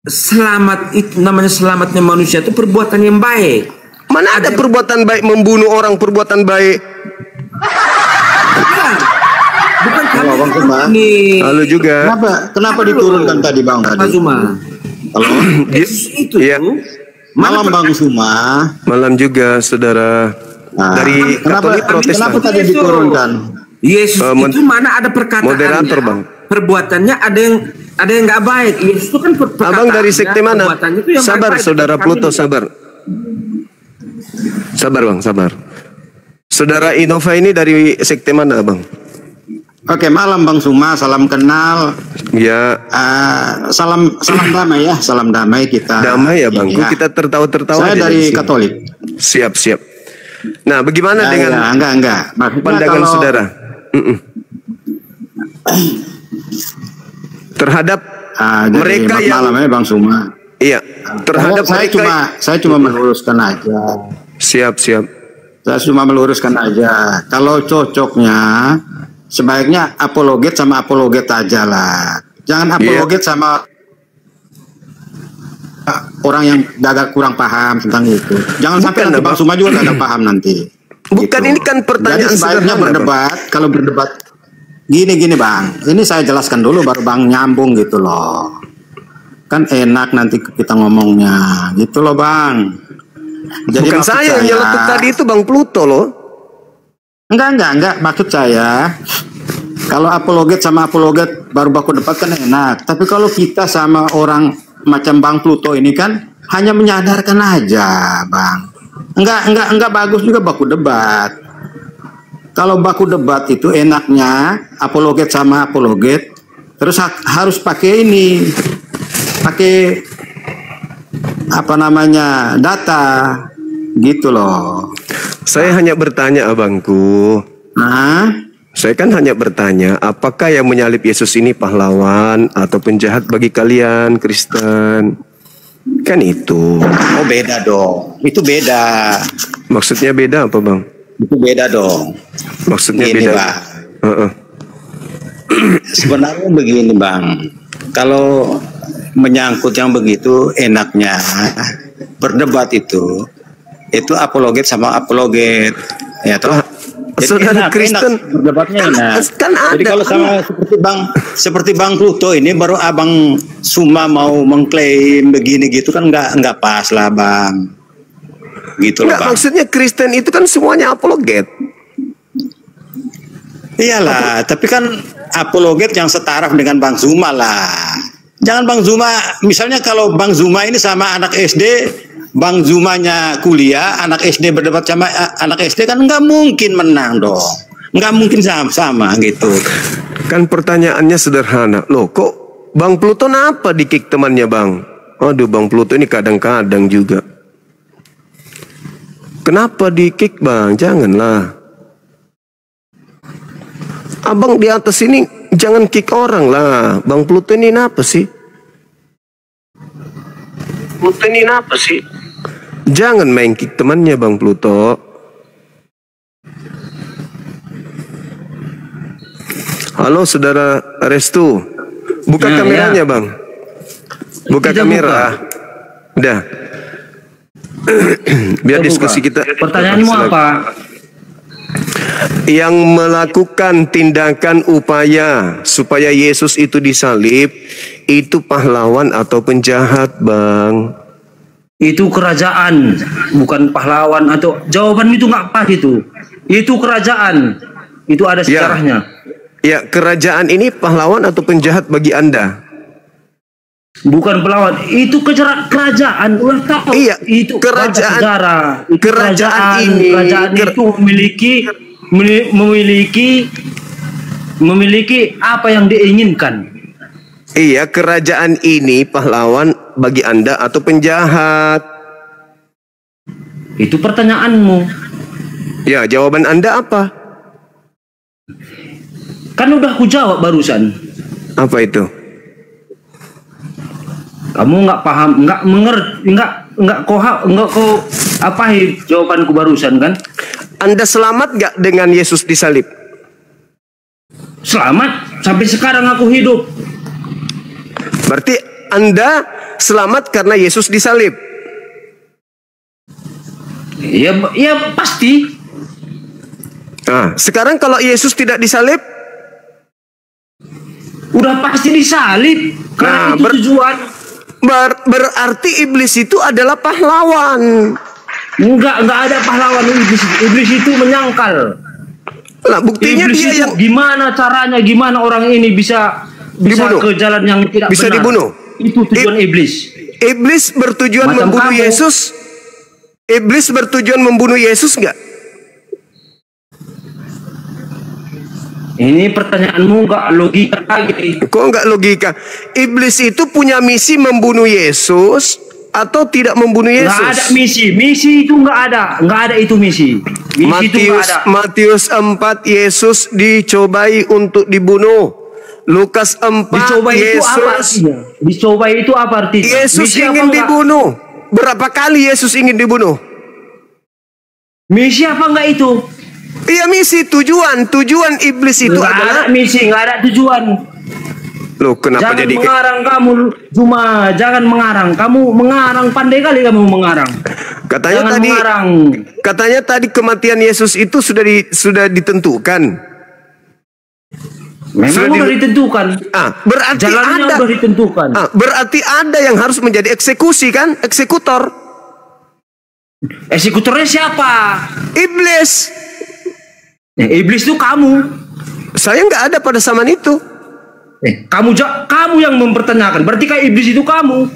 Selamat itu namanya, selamatnya manusia itu perbuatan yang baik. Mana ada perbuatan baik membunuh orang, perbuatan baik? Bukan kami Bang Zuma. ini. Lalu juga Kenapa diturunkan tadi Bang Pak tadi? Zuma. Halo. Itu Iya. Malam Bang Zuma. malam juga saudara Nah, dari Katolik Protestan. Kenapa tadi diturunkan? Yesus itu mana ada perkataannya? moderator, Bang. Perbuatannya ada yang nggak baik. Yesus itu kan perkataannya. Abang dari sekte mana? Perbuatannya itu yang Sabar baik-baik. saudara Kami Pluto, tidak. sabar. Sabar Bang, sabar. Saudara Innova ini dari sekte mana Bang? Oke, malam Bang Zuma, salam kenal. Ya, Salam damai ya, salam damai kita. damai ya Bang. Ini ya. Kita tertawa-tertawa Saya aja dari sini. Katolik. Siap. Nah, bagaimana Ya, dengan ya, enggak. Maksudnya pandangan kalau saudara? Terhadap dari mereka yang malam ya Bang Zuma. iya, terhadap Saya cuma meluruskan aja. Siap. Saya cuma meluruskan aja. Kalau cocoknya sebaiknya apologet sama apologet aja lah. Jangan apologet sama orang yang gagal kurang paham tentang itu. Jangan sampai Bukan, nanti Bang. Bang Suma juga gagal paham nanti. Bukan, Gitu. ini kan pertanyaan Jadi sebaiknya sederhana, berdebat. Kalau berdebat gini Bang. Ini saya jelaskan dulu baru Bang nyambung gitu loh. Kan enak nanti kita ngomongnya. Gitu loh Bang. Jadi Bukan maksud saya yang nyeletuk tadi itu Bang Pluto loh. Enggak. Maksud saya, kalau apologet sama apologet baru baku debat kan enak. Tapi kalau kita sama orang macam Bang Pluto ini kan hanya menyadarkan aja, Bang. Enggak bagus juga baku debat. Kalau baku debat itu enaknya apologet sama apologet, terus harus pakai ini, pakai apa namanya, data, gitu loh. Saya hanya bertanya abangku. Nah, Saya kan hanya bertanya, apakah yang menyalib Yesus ini pahlawan atau penjahat bagi kalian Kristen? Kan itu. oh beda dong. Itu beda. Maksudnya beda apa Bang? Itu beda dong. Maksudnya Gini, beda. Bang. Heeh. Sebenarnya begini Bang, kalau menyangkut yang begitu enaknya berdebat itu apologet sama apologet, ya toh. Jadi Saudara Kristen berdebatnya enak. Kan ada. Jadi kalau sama seperti Bang Pluto ini baru Abang Suma mau mengklaim begini gitu kan nggak pas lah Bang. Gitu loh Enggak, Bang. maksudnya Kristen itu kan semuanya apologet. Iyalah, tapi kan apologet yang setaraf dengan Bang Zuma lah. Jangan Bang Zuma, misalnya kalau Bang Zuma ini sama anak SD, Bang Zumanya kuliah, anak SD berdebat sama anak SD kan nggak mungkin menang dong. Nggak mungkin sama gitu. Kan pertanyaannya sederhana. Loh, kok Bang Pluto apa di-kick temannya Bang? Aduh, Bang Pluto ini kadang-kadang juga. Kenapa di-kick Bang? Janganlah. Abang di atas ini jangan kick orang lah. Bang Pluto ini apa sih? Pluto ini apa sih? Jangan main kick temannya Bang Pluto. Halo saudara Restu. Buka kameranya Bang. Buka kamera. Udah. Biar diskusi kita. Pertanyaanmu apa? Yang melakukan tindakan upaya supaya Yesus itu disalib, itu pahlawan atau penjahat Bang? Itu kerajaan, bukan pahlawan atau jawaban itu nggak pas itu. Itu kerajaan, itu ada sejarahnya. Ya, kerajaan ini pahlawan atau penjahat bagi Anda? Bukan pahlawan, itu kerajaan. Udah tahu? Iya, itu kerajaan. sejarah. Itu kerajaan itu memiliki apa yang diinginkan. Iya, kerajaan ini pahlawan bagi Anda atau penjahat? Itu pertanyaanmu. Ya, jawaban Anda apa? Kan udah aku jawab barusan. Apa itu? Kamu nggak paham, nggak mengerti, nggak kau apa jawabanku barusan kan? Anda selamat gak dengan Yesus disalib? Selamat, sampai sekarang aku hidup. Berarti Anda selamat karena Yesus disalib? Ya pasti. Nah, sekarang kalau Yesus tidak disalib? Udah pasti disalib. Karena itu tujuan. Berarti iblis itu adalah pahlawan. Enggak ada pahlawan iblis. Iblis itu menyangkal. Nah, buktinya iblis dia itu yang gimana caranya, gimana orang ini bisa dibunuh. ke jalan yang tidak bisa benar. Dibunuh. Itu tujuan iblis. Iblis bertujuan Macam membunuh kamu. Yesus. Iblis bertujuan membunuh Yesus enggak? Ini pertanyaanmu nggak logika lagi. Kok nggak logika? Iblis itu punya misi membunuh Yesus atau tidak membunuh Yesus? Nggak ada misi. Misi itu nggak ada itu misi. Misi itu nggak ada. Matius 4 Yesus dicobai untuk dibunuh. Lukas 4 Dicobai itu apa artinya? Dicobai itu apa artinya? Yesus misi ingin dibunuh. Berapa kali Yesus ingin dibunuh? Misi apa enggak itu? Iya, misi, tujuan iblis itu nggak adalah ada misi, nggak ada tujuan. Loh, kenapa Jangan jadi mengarang kamu, cuma jangan mengarang. Kamu mengarang, pandai kali kamu mengarang. Katanya tadi kematian Yesus itu sudah ditentukan. Memang sudah ditentukan. Berarti jalannya ada. Sudah ditentukan. Berarti ada yang harus menjadi eksekusi kan? Eksekutor. Eksekutornya siapa? Iblis. Iblis itu kamu. Saya nggak ada pada zaman itu. Kamu yang mempertanyakan. Berarti kayak iblis itu kamu.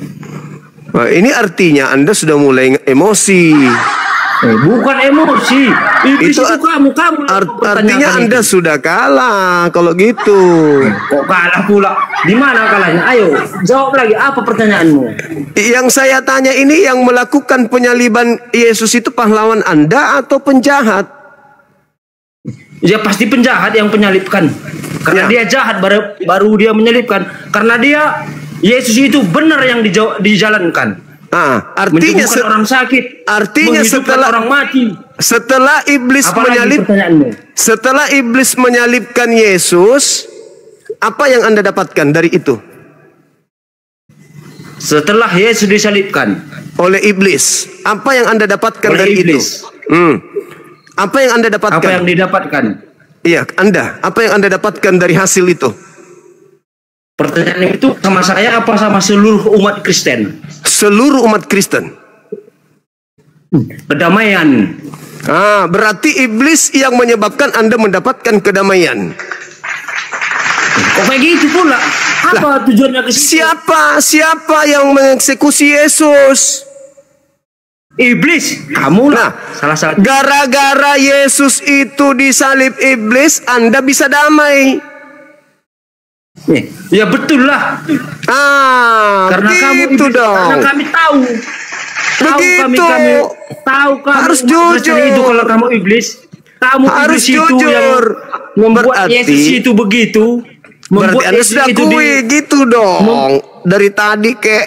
Nah, ini artinya Anda sudah mulai emosi. Bukan emosi. Iblis itu kamu. Artinya Anda sudah kalah kalau gitu. Kok kalah pula? Di mana kalahnya? Ayo, jawab lagi. Apa pertanyaanmu? Yang saya tanya ini, yang melakukan penyaliban Yesus itu pahlawan Anda atau penjahat? Ya pasti penjahat yang menyalibkan. Karena dia jahat baru dia menyalibkan. Karena Yesus itu benar yang dijalankan. Artinya orang sakit. Artinya setelah orang mati. Setelah iblis menyalibkan Yesus, Apa yang Anda dapatkan dari itu? Setelah Yesus disalibkan Oleh iblis. Apa yang Anda dapatkan oleh dari iblis, itu? Apa yang Anda dapatkan? apa yang didapatkan? Iya, Anda. Apa yang Anda dapatkan dari hasil itu? Pertanyaan itu sama saya apa sama seluruh umat Kristen? Seluruh umat Kristen. Kedamaian. Berarti iblis yang menyebabkan Anda mendapatkan kedamaian. Kok kayak gitu pula? Apa tujuannya ke situ? Siapa yang mengeksekusi Yesus? Iblis. Kamu lah salah satu. Gara-gara Yesus itu disalib iblis, Anda bisa damai. Ya betul lah. Karena kamu begitu iblis, dong. karena kami tahu. Begitu. Kami tahu kamu Harus umat jujur. Kristen itu kalau kamu iblis. Kamu Harus iblis itu jujur. yang membuat Berarti- Yesus itu begitu. Berarti Anda sudah akui gitu dong. Dari tadi kek.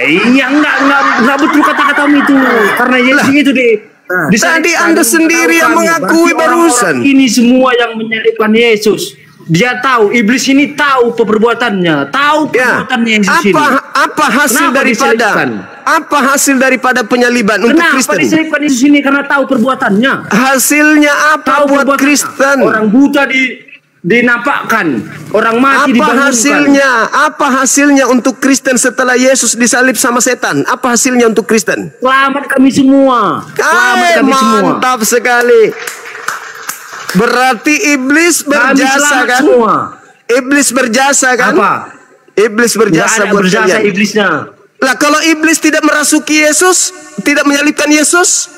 Iya enggak betul kata-katamu itu. Karena Yesus itu disalibkan. Tadi Anda sendiri yang mengakui barusan. Ini semua yang menyalibkan Yesus. Dia tahu, iblis ini tahu perbuatannya, tahu Ya. perbuatannya Yesus ini. Apa hasil Kenapa daripada disalibkan? apa hasil daripada penyaliban untuk Kenapa Kristen? disalibkan Yesus ini? Karena tahu perbuatannya. Hasilnya apa Tahu buat perbuatannya. Kristen? Orang buta dinampakkan, orang mati dibangunkan. Apa hasilnya untuk Kristen setelah Yesus disalib sama setan? Apa hasilnya untuk Kristen? Selamat kami semua. Selamat kami semua. Mantap sekali. Berarti iblis Kami berjasa selamat kan? semua. Iblis berjasa kan? Apa? Iblis Nggak berjasa ada buat berjasa kalian. iblisnya. Lah kalau iblis tidak merasuki Yesus, tidak menyalibkan Yesus,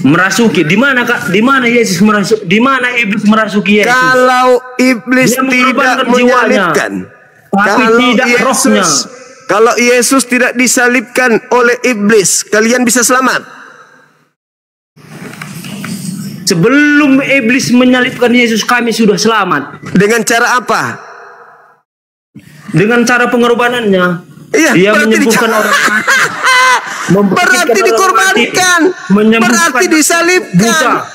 Merasuki. Di mana Kak? Di mana Yesus merasuki? Di mana iblis merasuki Yesus? kalau iblis Dia tidak mengorbankan jiwanya, menyalibkan, tapi tidak rohnya. kalau Yesus tidak disalibkan oleh iblis, kalian bisa selamat. Sebelum iblis menyalibkan Yesus, kami sudah selamat. Dengan cara apa? Dengan cara pengorbanannya. Iya, Dia berarti menyembuhkan orang mati. Berarti dikorbankan, berarti disalibkan.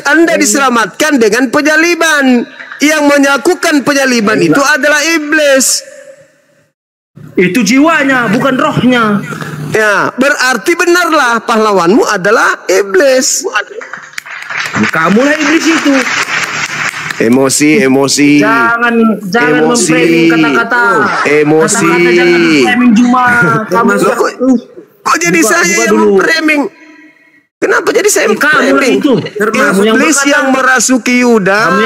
Anda diselamatkan dengan penyaliban. Yang menyatukan penyaliban itu adalah iblis. Itu jiwanya, bukan rohnya. Ya, berarti benarlah pahlawanmu adalah iblis. Kamulah iblis itu. Emosi. Jangan Emosi. memframing kata-kata. Emosi. Kata-kata jangan memframing cuma. Kamu Loh, kok jadi Buka saya yang dulu. framing? Kenapa jadi saya Kamu framing? itu. Kamu yang Iblis berkata. yang merasuki Kamu yang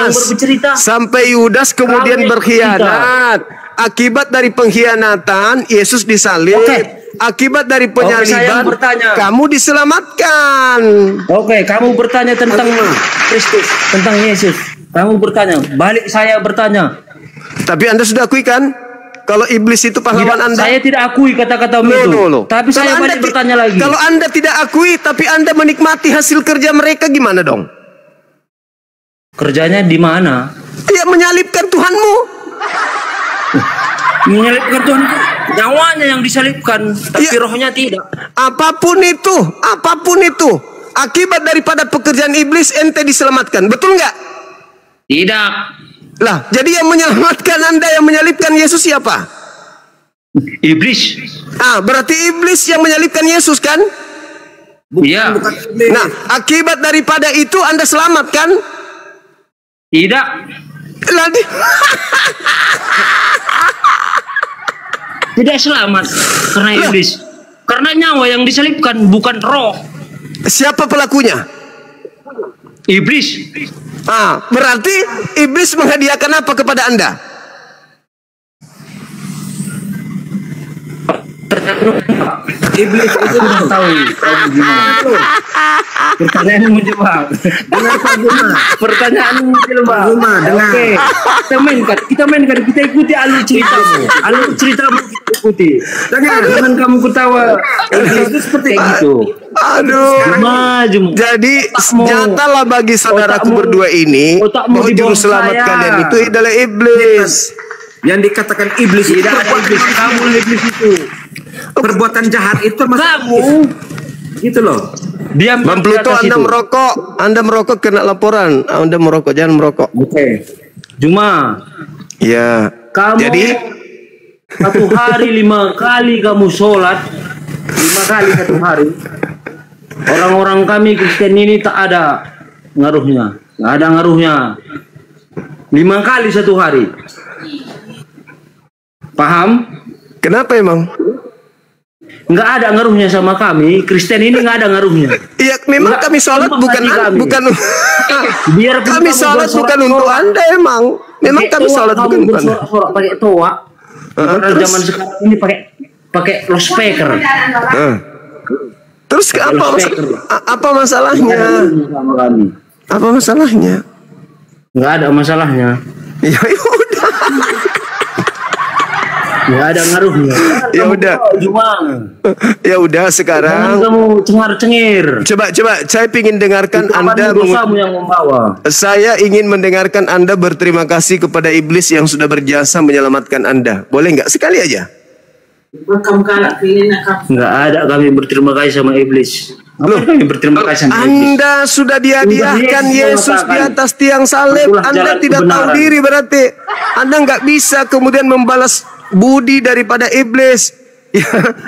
Yudas bercerita. sampai Yudas kemudian Kamu yang berkhianat. Akibat dari pengkhianatan Yesus disalib. Oke. Akibat dari Oke, saya penyaliban bertanya. kamu diselamatkan. Oke, kamu bertanya tentang Kristus, tentang Yesus. Kamu bertanya, balik saya bertanya. Tapi Anda sudah akui kan kalau iblis itu pahlawan Tidak, Anda? saya tidak akui kata-katamu itu. Loh. Tapi Kalau saya Anda balik bertanya lagi. Kalau Anda tidak akui tapi Anda menikmati hasil kerja mereka gimana dong? Kerjanya di mana? Ya menyalibkan Tuhanmu. Menyalibkan Tuhan itu nyawanya yang disalibkan, tapi Ya. rohnya tidak. Apapun itu, akibat daripada pekerjaan iblis ente diselamatkan. Betul nggak? Tidak. Lah, jadi yang menyelamatkan Anda, yang menyalibkan Yesus siapa? Iblis. Berarti iblis yang menyalibkan Yesus kan? Iya. Nah, akibat daripada itu Anda selamat kan? Tidak. Lah, Tidak selamat karena iblis. Karena nyawa yang disalibkan bukan roh. siapa pelakunya? Iblis. Berarti iblis menghadiahkan apa kepada Anda? Iblis itu sudah tahu gimana. Pertanyaanmu jebak. Pertanyaanmu jebak. Oke. Kita mainkan. Kita ikuti alur ceritamu. Alur ceritamu kita ikuti. Jangan kamu ketawa. Itu seperti itu. Aduh. Maju. Jadi nyatalah bagi saudaraku otakmu- berdua ini otakmu bahwa di juru bawah selamat saya. kalian itu adalah iblis. Yang dikatakan iblis itu Tidak ada iblis. Kamu iblis itu. perbuatan jahat itu termasuk Kamu. gitu loh. Diam Bang di Pluto, atas Anda itu. merokok. Anda merokok kena laporan. Anda merokok, jangan merokok. Oke. Juma. Ya. Kamu Jadi satu hari 5 kali kamu sholat, 5 kali satu hari. Orang-orang kami Kristen ini tak ada ngaruhnya, nggak ada ngaruhnya. 5 kali satu hari. Paham? kenapa emang? Nggak ada ngaruhnya sama kami. Kristen ini nggak ada ngaruhnya. Iya, memang Nggak, kami sholat sumpah bukan hati kami. bukan Biarpun kami kamu sholat bukan untuk bersorak-sorak, Anda emang. Memang pakai kami toa, sholat kamu bukan untuk Anda. bersorak-sorak pakai toa. Karena terus? zaman sekarang ini pakai loudspeaker. Terus apa masalahnya? Sama kami. Apa masalahnya? Nggak ada masalahnya. Ya udah. Nggak ada ngaruhnya. Ya udah. Ya udah sekarang. Kamu cengar-cengir. Coba saya ingin dengarkan Itu Anda dosamu yang membawa. Saya ingin mendengarkan Anda berterima kasih kepada iblis yang sudah berjasa menyelamatkan Anda. Boleh nggak sekali aja? Nggak ada kami berterima kasih sama iblis. Apa kami berterima kasih sama iblis? Anda sudah dihadiahkan Yesus di atas tiang salib. Itulah Anda jalan tidak tahu kebenaran. diri berarti. Anda nggak bisa kemudian membalas budi daripada iblis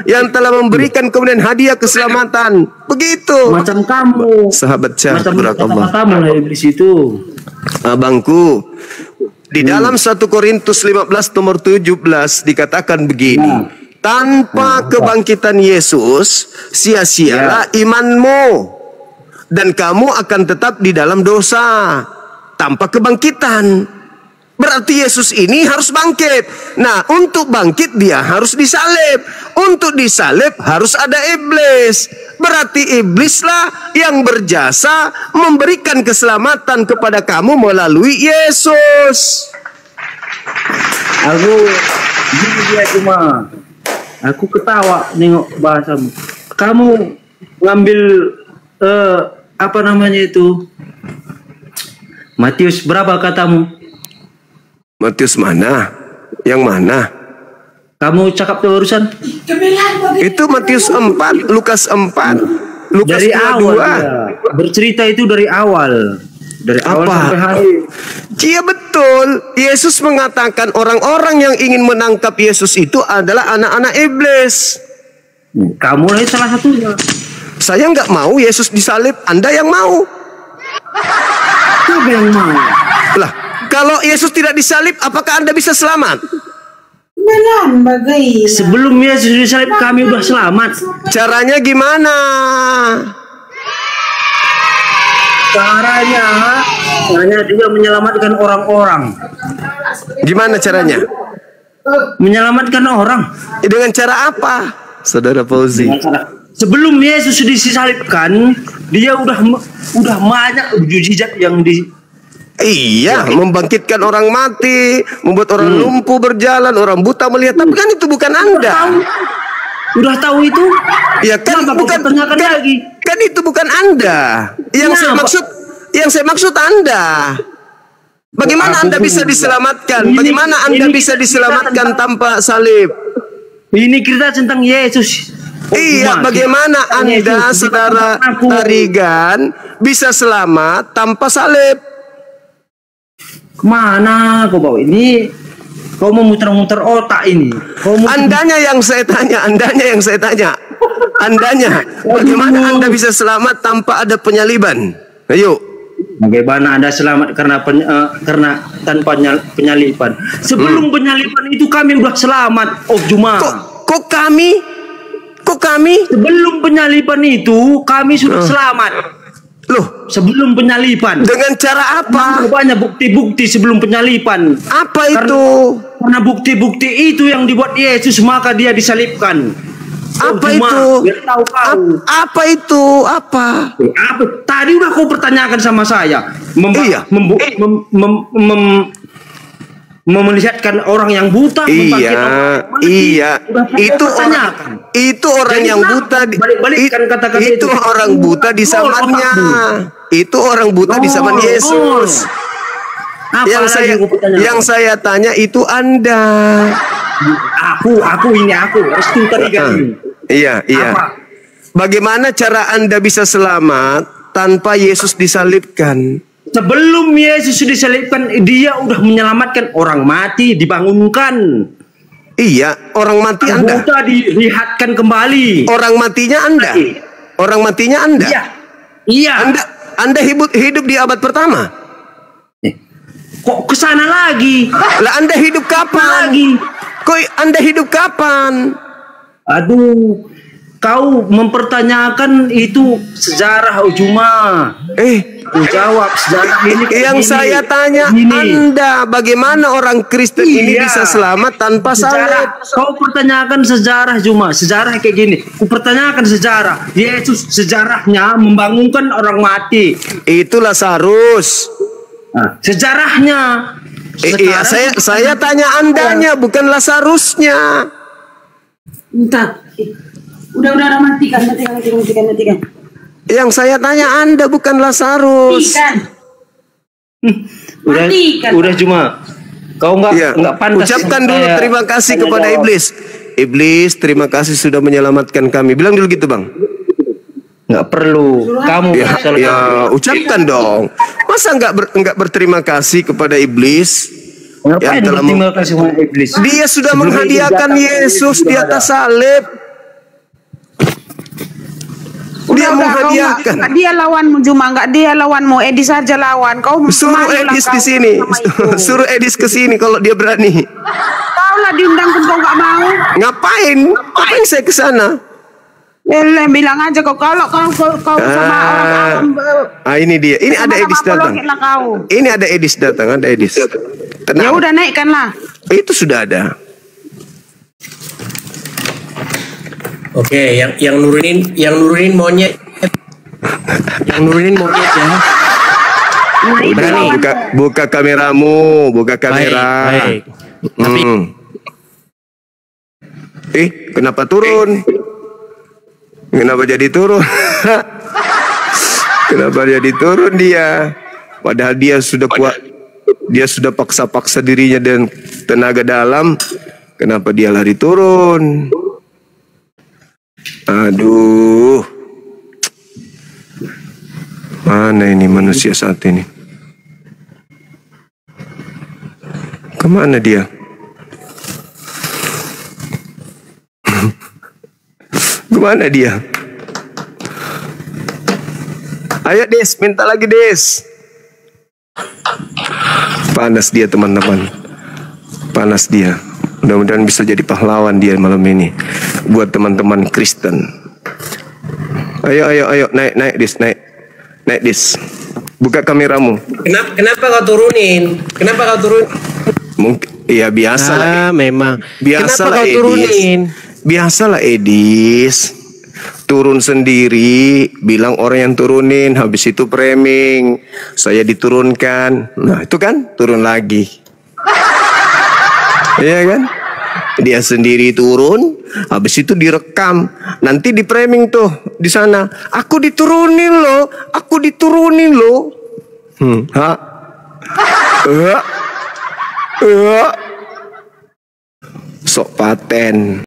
yang telah memberikan kemudian hadiah keselamatan. Begitu. Macam kamu. Sahabat Syah, Macam barakallah. kata-katamu lah iblis itu. Abangku, di dalam 1 Korintus 15 nomor 17 dikatakan begini. Tanpa kebangkitan Yesus, sia-sialah imanmu. Dan kamu akan tetap di dalam dosa. Tanpa kebangkitan. Berarti Yesus ini harus bangkit. Nah, untuk bangkit dia harus disalib. Untuk disalib harus ada iblis. Berarti iblislah yang berjasa memberikan keselamatan kepada kamu melalui Yesus. Dia cuma aku ketawa nengok bahasamu. Kamu ngambil apa namanya itu? Matius berapa katamu? Matius mana? Yang mana? Kamu cakap tuh urusan? Itu Matius 4, Lukas 4, Lukas Dari 22. awal dia. Bercerita itu dari awal. Dari awal Apa? sampai hari. Iya betul. Yesus mengatakan orang-orang yang ingin menangkap Yesus itu adalah anak-anak iblis. Kamu lah salah satunya. Saya nggak mau Yesus disalib. Anda yang mau. Siapa yang mau? Lah, kalau Yesus tidak disalib, apakah Anda bisa selamat? Sebelum Yesus disalib kami udah selamat. Caranya gimana? Caranya dia menyelamatkan orang-orang. Gimana caranya? Menyelamatkan orang. Dengan cara apa? Saudara Fauzi. Sebelum Yesus disalibkan, dia udah banyak mujizat yang Iya, membangkitkan orang mati, membuat orang lumpuh berjalan, orang buta melihat. Tapi kan itu bukan Anda. Udah tahu itu? Ya kan Kenapa bukan kau tanyakan lagi? Kan itu bukan Anda. Yang saya maksud Anda. Bagaimana Anda bisa diselamatkan? Bagaimana Anda bisa diselamatkan tanpa salib? Ini cerita tentang Yesus. Iya, bagaimana Anda, saudara Tarigan, bisa selamat tanpa salib? Kemana kau bawa ini? Kau mau muter-muter otak ini. Andanya yang saya tanya. Andanya, bagaimana Anda bisa selamat tanpa ada penyaliban? Ayo. Bagaimana Anda selamat karena tanpa penyaliban? Sebelum penyaliban itu kami udah selamat. Oh Juma. Kok kami? Sebelum penyaliban itu kami sudah selamat. Loh, sebelum penyaliban. Dengan cara apa? Banyak bukti-bukti sebelum penyaliban. Apa itu? Karena bukti-bukti itu yang dibuat Yesus, maka dia disalibkan. Apa itu? Biar tahu kau. Apa itu? Apa? Tadi udah kau pertanyakan sama saya. Iya. Melihatkan orang yang buta. Iya. Itu orang yang buta. Balik-balikkan kata-kata itu orang buta di zamannya. Itu orang buta di zaman Yesus. Yang saya tanya itu Anda. Aku. Restu Tarigan. Iya. Bagaimana cara Anda bisa selamat tanpa Yesus disalibkan? Sebelum Yesus disalibkan, dia udah menyelamatkan orang mati, dibangunkan. Iya, orang mati Anda. Buta dilihatkan kembali. Orang matinya Anda. Orang matinya Anda. Iya. Iya. Anda hidup di abad pertama. Kok kesana lagi? Lah Anda hidup kapan? Kok Anda hidup kapan? Aduh, kau mempertanyakan itu sejarah Ujuma. Jawab sejarah ini. Yang saya tanya Anda, bagaimana orang Kristen ini bisa selamat tanpa salib? Kau pertanyakan sejarah Juma, sejarah kayak gini. Ku pertanyakan sejarah. Yesus sejarahnya membangunkan orang mati. Itu Lazarus. Nah, sejarahnya. Iya, saya tanya Andanya, bukan Lazarusnya. Entah. Udah matikan. Yang saya tanya Anda, bukan Lazarus. Udah Juma. Kau nggak pantas. Ucapkan dulu terima kasih kepada iblis. Iblis, terima kasih sudah menyelamatkan kami. Bilang dulu gitu, Bang. Nggak perlu. Kamu ucapkan dong. Masa nggak berterima kasih kepada iblis? Yang telah berterima kasih kepada iblis. Dia sudah menghadiahkan Yesus di atas salib. Dia menghadiahkan. Dia lawanmu Juma, nggak dia lawanmu. Edis saja lawan. Kau suruh Edis ke sini. Suruh Edis ke sini kalau dia berani. Kau lah diundang pun kau nggak mau. Ngapain saya ke sana? Bilang aja kau kalau kau sama orang. Ini dia. Ini ada Edis datang. Ini ada Edis datang. Ada Edis. Ya udah naikkanlah. Itu sudah ada. Oke, yang nurunin monyet. Yang nurunin monyet ya. Berani. Buka kameramu, buka kamera. Baik. Tapi kenapa turun? Kenapa jadi turun? Kenapa jadi turun dia? Padahal dia sudah kuat. Dia sudah paksa-paksa dirinya dan tenaga dalam. Kenapa dia lari turun? Aduh, mana ini manusia saat ini? Kemana dia? Kemana dia? Ayo Des, minta lagi Des. Panas dia teman-teman. Panas dia. Mudah-mudahan bisa jadi pahlawan dia malam ini buat teman-teman Kristen. Ayo naik Dis, naik Dis. Buka kameramu. Kenapa kau turunin? Mungkin ya biasa lah. Memang. Biasalah Kenapa kau turunin? Biasalah Edis. Turun sendiri, bilang orang yang turunin, habis itu framing. Saya diturunkan. Nah, itu kan turun lagi. Iya kan? Dia sendiri turun, habis itu direkam, nanti di framing tuh di sana. Aku diturunin loh. Sok paten.